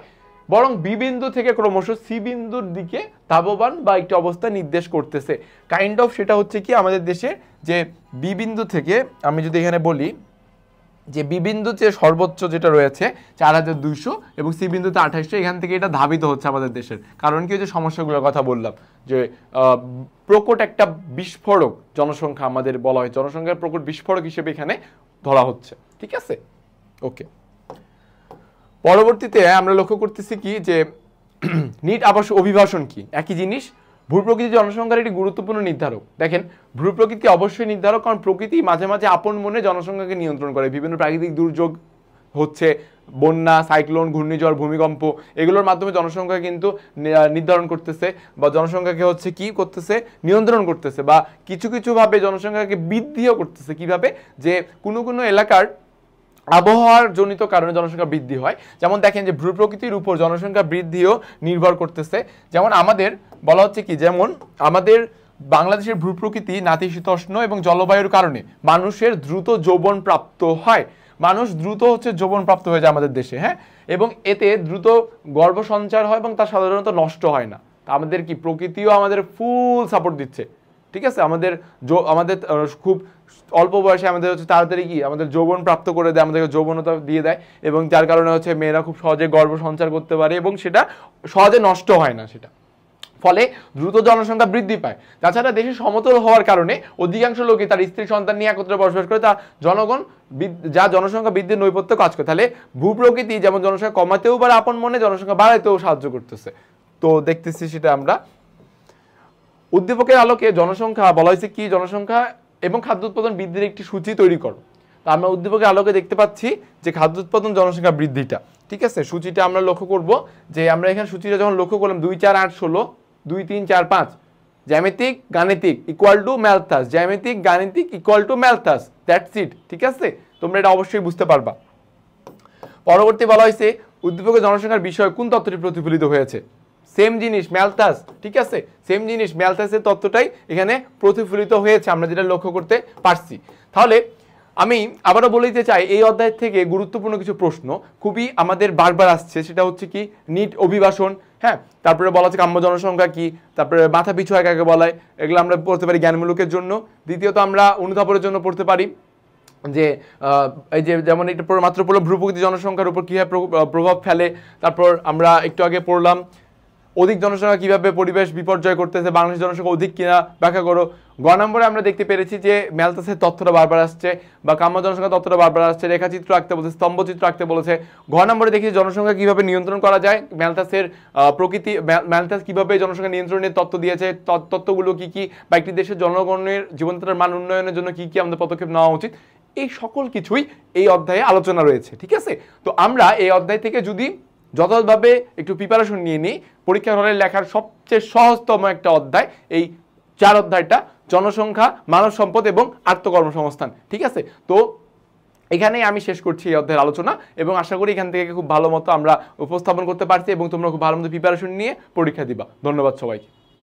বরং বি বিন্দু থেকে ক্রমশ সি বিন্দুর দিকে ধাবমান বা একটি অবস্থা নির্দেশ করতেছে। কাইন্ড অফ সেটা হচ্ছে কি আমাদের দেশে যে বি বিন্দু থেকে আমি যদি এখানে বলি যে বি বিন্দুতে সর্বোচ্চ যেটা রয়েছে 4200 এবং সি বিন্দুতে 2800, এখান থেকে এটা ধাবিত হচ্ছে আমাদের দেশের। কারণ কি, যে সমস্যাগুলোর কথা বললাম যে প্রকট একটা বিস্ফোরক জনসংখ্যা আমাদের বলা হয়, জনসংখ্যার প্রকট বিস্ফোরক হিসেবে এখানে ধরা হচ্ছে। ঠিক আছে, ওকে। পরবর্তীতে আমরা লক্ষ্য করতেছি কি যে নিট আবাস অভিবাসন কি একই জিনিস। ভূপ্রকৃতি জনসংখ্যার একটি গুরুত্বপূর্ণ নির্ধারক। দেখেন ভূপ্রকৃতি অবশ্যই নির্ধারক, কারণ প্রকৃতি মাঝে মাঝে আপন মনে জনসংখ্যাকে নিয়ন্ত্রণ করে। বিভিন্ন প্রাকৃতিক দুর্যোগ হচ্ছে বন্যা, সাইক্লোন, ঘূর্ণিঝড়, ভূমিকম্প, এগুলোর মাধ্যমে জনসংখ্যা কিন্তু নির্ধারণ করতেছে বা জনসংখ্যাকে হচ্ছে কি করতেছে, নিয়ন্ত্রণ করতেছে বা কিছু কিছুভাবে জনসংখ্যাকে বৃদ্ধিও করতেছে। কিভাবে? যে কোনো কোনো এলাকার আবহাওয়ার জনিত কারণে জনসংখ্যা বৃদ্ধি হয়। যেমন দেখেন যে ভূপ্রকৃতির উপর জনসংখ্যা বৃদ্ধিও নির্ভর করতেছে। যেমন আমাদের বলা হচ্ছে কি, যেমন আমাদের বাংলাদেশের ভূপ্রকৃতি নাতিশীতোষ্ণ এবং জলবায়ুর কারণে মানুষের দ্রুত যৌবন প্রাপ্ত হয়। মানুষ দ্রুত হচ্ছে যৌবন প্রাপ্ত হয়ে যায় আমাদের দেশে, হ্যাঁ, এবং এতে দ্রুত গর্ভ সঞ্চার হয় এবং তা সাধারণত নষ্ট হয় না। তা আমাদের কি প্রকৃতিও আমাদের ফুল সাপোর্ট দিচ্ছে, ঠিক আছে। আমাদের খুব অল্প বয়সে আমাদের হচ্ছে তাড়াতাড়ি কি আমাদের যৌবন প্রাপ্ত করে দেয়, আমাদেরকে যৌবনতা দিয়ে দেয়, এবং যার কারণে হচ্ছে মেয়েরা খুব সহজে গর্ভ সঞ্চার করতে পারে এবং সেটা সহজে নষ্ট হয় না সেটা, ফলে দ্রুত জনসংখ্যা বৃদ্ধি পায়। তাছাড়া দেশে সমতল হওয়ার কারণে অধিকাংশ লোকই তার স্ত্রী সন্তান নিয়ে একত্রে বসবাস করে, তা জনসংখ্যা বৃদ্ধির নৈপথ্য কাজ করে। তাহলে ভূপ্রকৃতি যেমন জনসংখ্যা কমাতেও পারে আপন মনে, জনসংখ্যা বাড়াইতেও সাহায্য করতেছে। তো দেখতেছি সেটা আমরা উদ্দীপকের আলোকে জনসংখ্যা বলা হয়েছে কি, জনসংখ্যা এবং খাদ্য উৎপাদন বৃদ্ধির একটি সূচি তৈরি করো। তো আমরা উদ্দীপকের আলোকে দেখতে পাচ্ছি যে খাদ্য উৎপাদন জনসংখ্যা বৃদ্ধিটা, ঠিক আছে। সূচিটা আমরা লক্ষ্য করব যে আমরা এখানে সূচিটা যখন লক্ষ্য করলাম 2, 4, 8, 16, 2, 3, 4, 5, জ্যামিতিক গাণিতিক ইকুয়াল টু ম্যালথাস, জ্যামিতিক গাণিতিক equal to Malthus, that's it, ঠিক আছে। তোমরা এটা অবশ্যই বুঝতে পারবা। পরবর্তী বলা হয়েছে উদ্দীপকের জনসংখ্যার বিষয়ে কোন তত্ত্বটি প্রতিফলিত হয়েছে। সেম জিনিস ম্যালথাস, ঠিক আছে, সেম জিনিস ম্যালথাসের তত্ত্বটাই এখানে প্রতিফলিত হয়েছে, আমরা যেটা লক্ষ্য করতে পারছি। তাহলে আমি আবারও বলে দিতে চাই, এই অধ্যায় থেকে গুরুত্বপূর্ণ কিছু প্রশ্ন খুবই আমাদের বারবার আসছে, সেটা হচ্ছে কি নিট অভিবাসন, হ্যাঁ, তারপরে বলা হচ্ছে কাম্য জনসংখ্যা কি, তারপরে মাথা পিছু আয় কাকে বলায়, এগুলো আমরা পড়তে পারি জ্ঞানমূলকের জন্য। দ্বিতীয়ত আমরা অনুধাবনের জন্য পড়তে পারি যে এই যে যেমন এটা মাত্র পড়লাম ভূপ্রকৃতি জনসংখ্যার উপর কীভাবে প্রভাব ফেলে। তারপর আমরা একটু আগে পড়লাম অধিক জনসংখ্যা কিভাবে পরিবেশ বিপর্যয় করতেছে, বাংলাদেশ জনসংখ্যা অধিক কিনা ব্যাখ্যা করো। গ নম্বরে আমরা দেখতে পেরেছি যে ম্যালথাসের তথ্যটা বারবার আসছে বা কাম্য জনসংখ্যা তথ্যটা বারবার আসছে, রেখাচিত্র আঁকতে বলেছে, স্তম্ভচিত্র আঁকতে বলেছে। ঘ নম্বরে দেখি জনসংখ্যা কিভাবে নিয়ন্ত্রণ করা যায়, ম্যালথাসের ম্যালথাস কিভাবে জনসংখ্যা নিয়ন্ত্রণের তত্ত্ব দিয়েছে, তত্ত্বগুলো কি কি, বা একটি দেশের জনগণের জীবনধারার মান উন্নয়নের জন্য কি কি আমাদের পদক্ষেপ নেওয়া উচিত, এই সকল কিছুই এই অধ্যায়ে আলোচনা রয়েছে, ঠিক আছে। তো আমরা এই অধ্যায় থেকে যদি যথাযথভাবে একটু প্রিপারেশন নিয়ে নিই, পরীক্ষা হলে লেখার সবচেয়ে সহজতম একটা অধ্যায় এই 4 অধ্যায়টা, জনসংখ্যা, মানব সম্পদ এবং আত্মকর্মসংস্থান, ঠিক আছে। তো এখানেই আমি শেষ করছি এই অধ্যায়ের আলোচনা, এবং আশা করি এখান থেকে খুব ভালো মতো আমরা উপস্থাপন করতে পারছি এবং তোমরা খুব ভালো মতো প্রিপারেশন নিয়ে পরীক্ষা দিবা। ধন্যবাদ সবাইকে।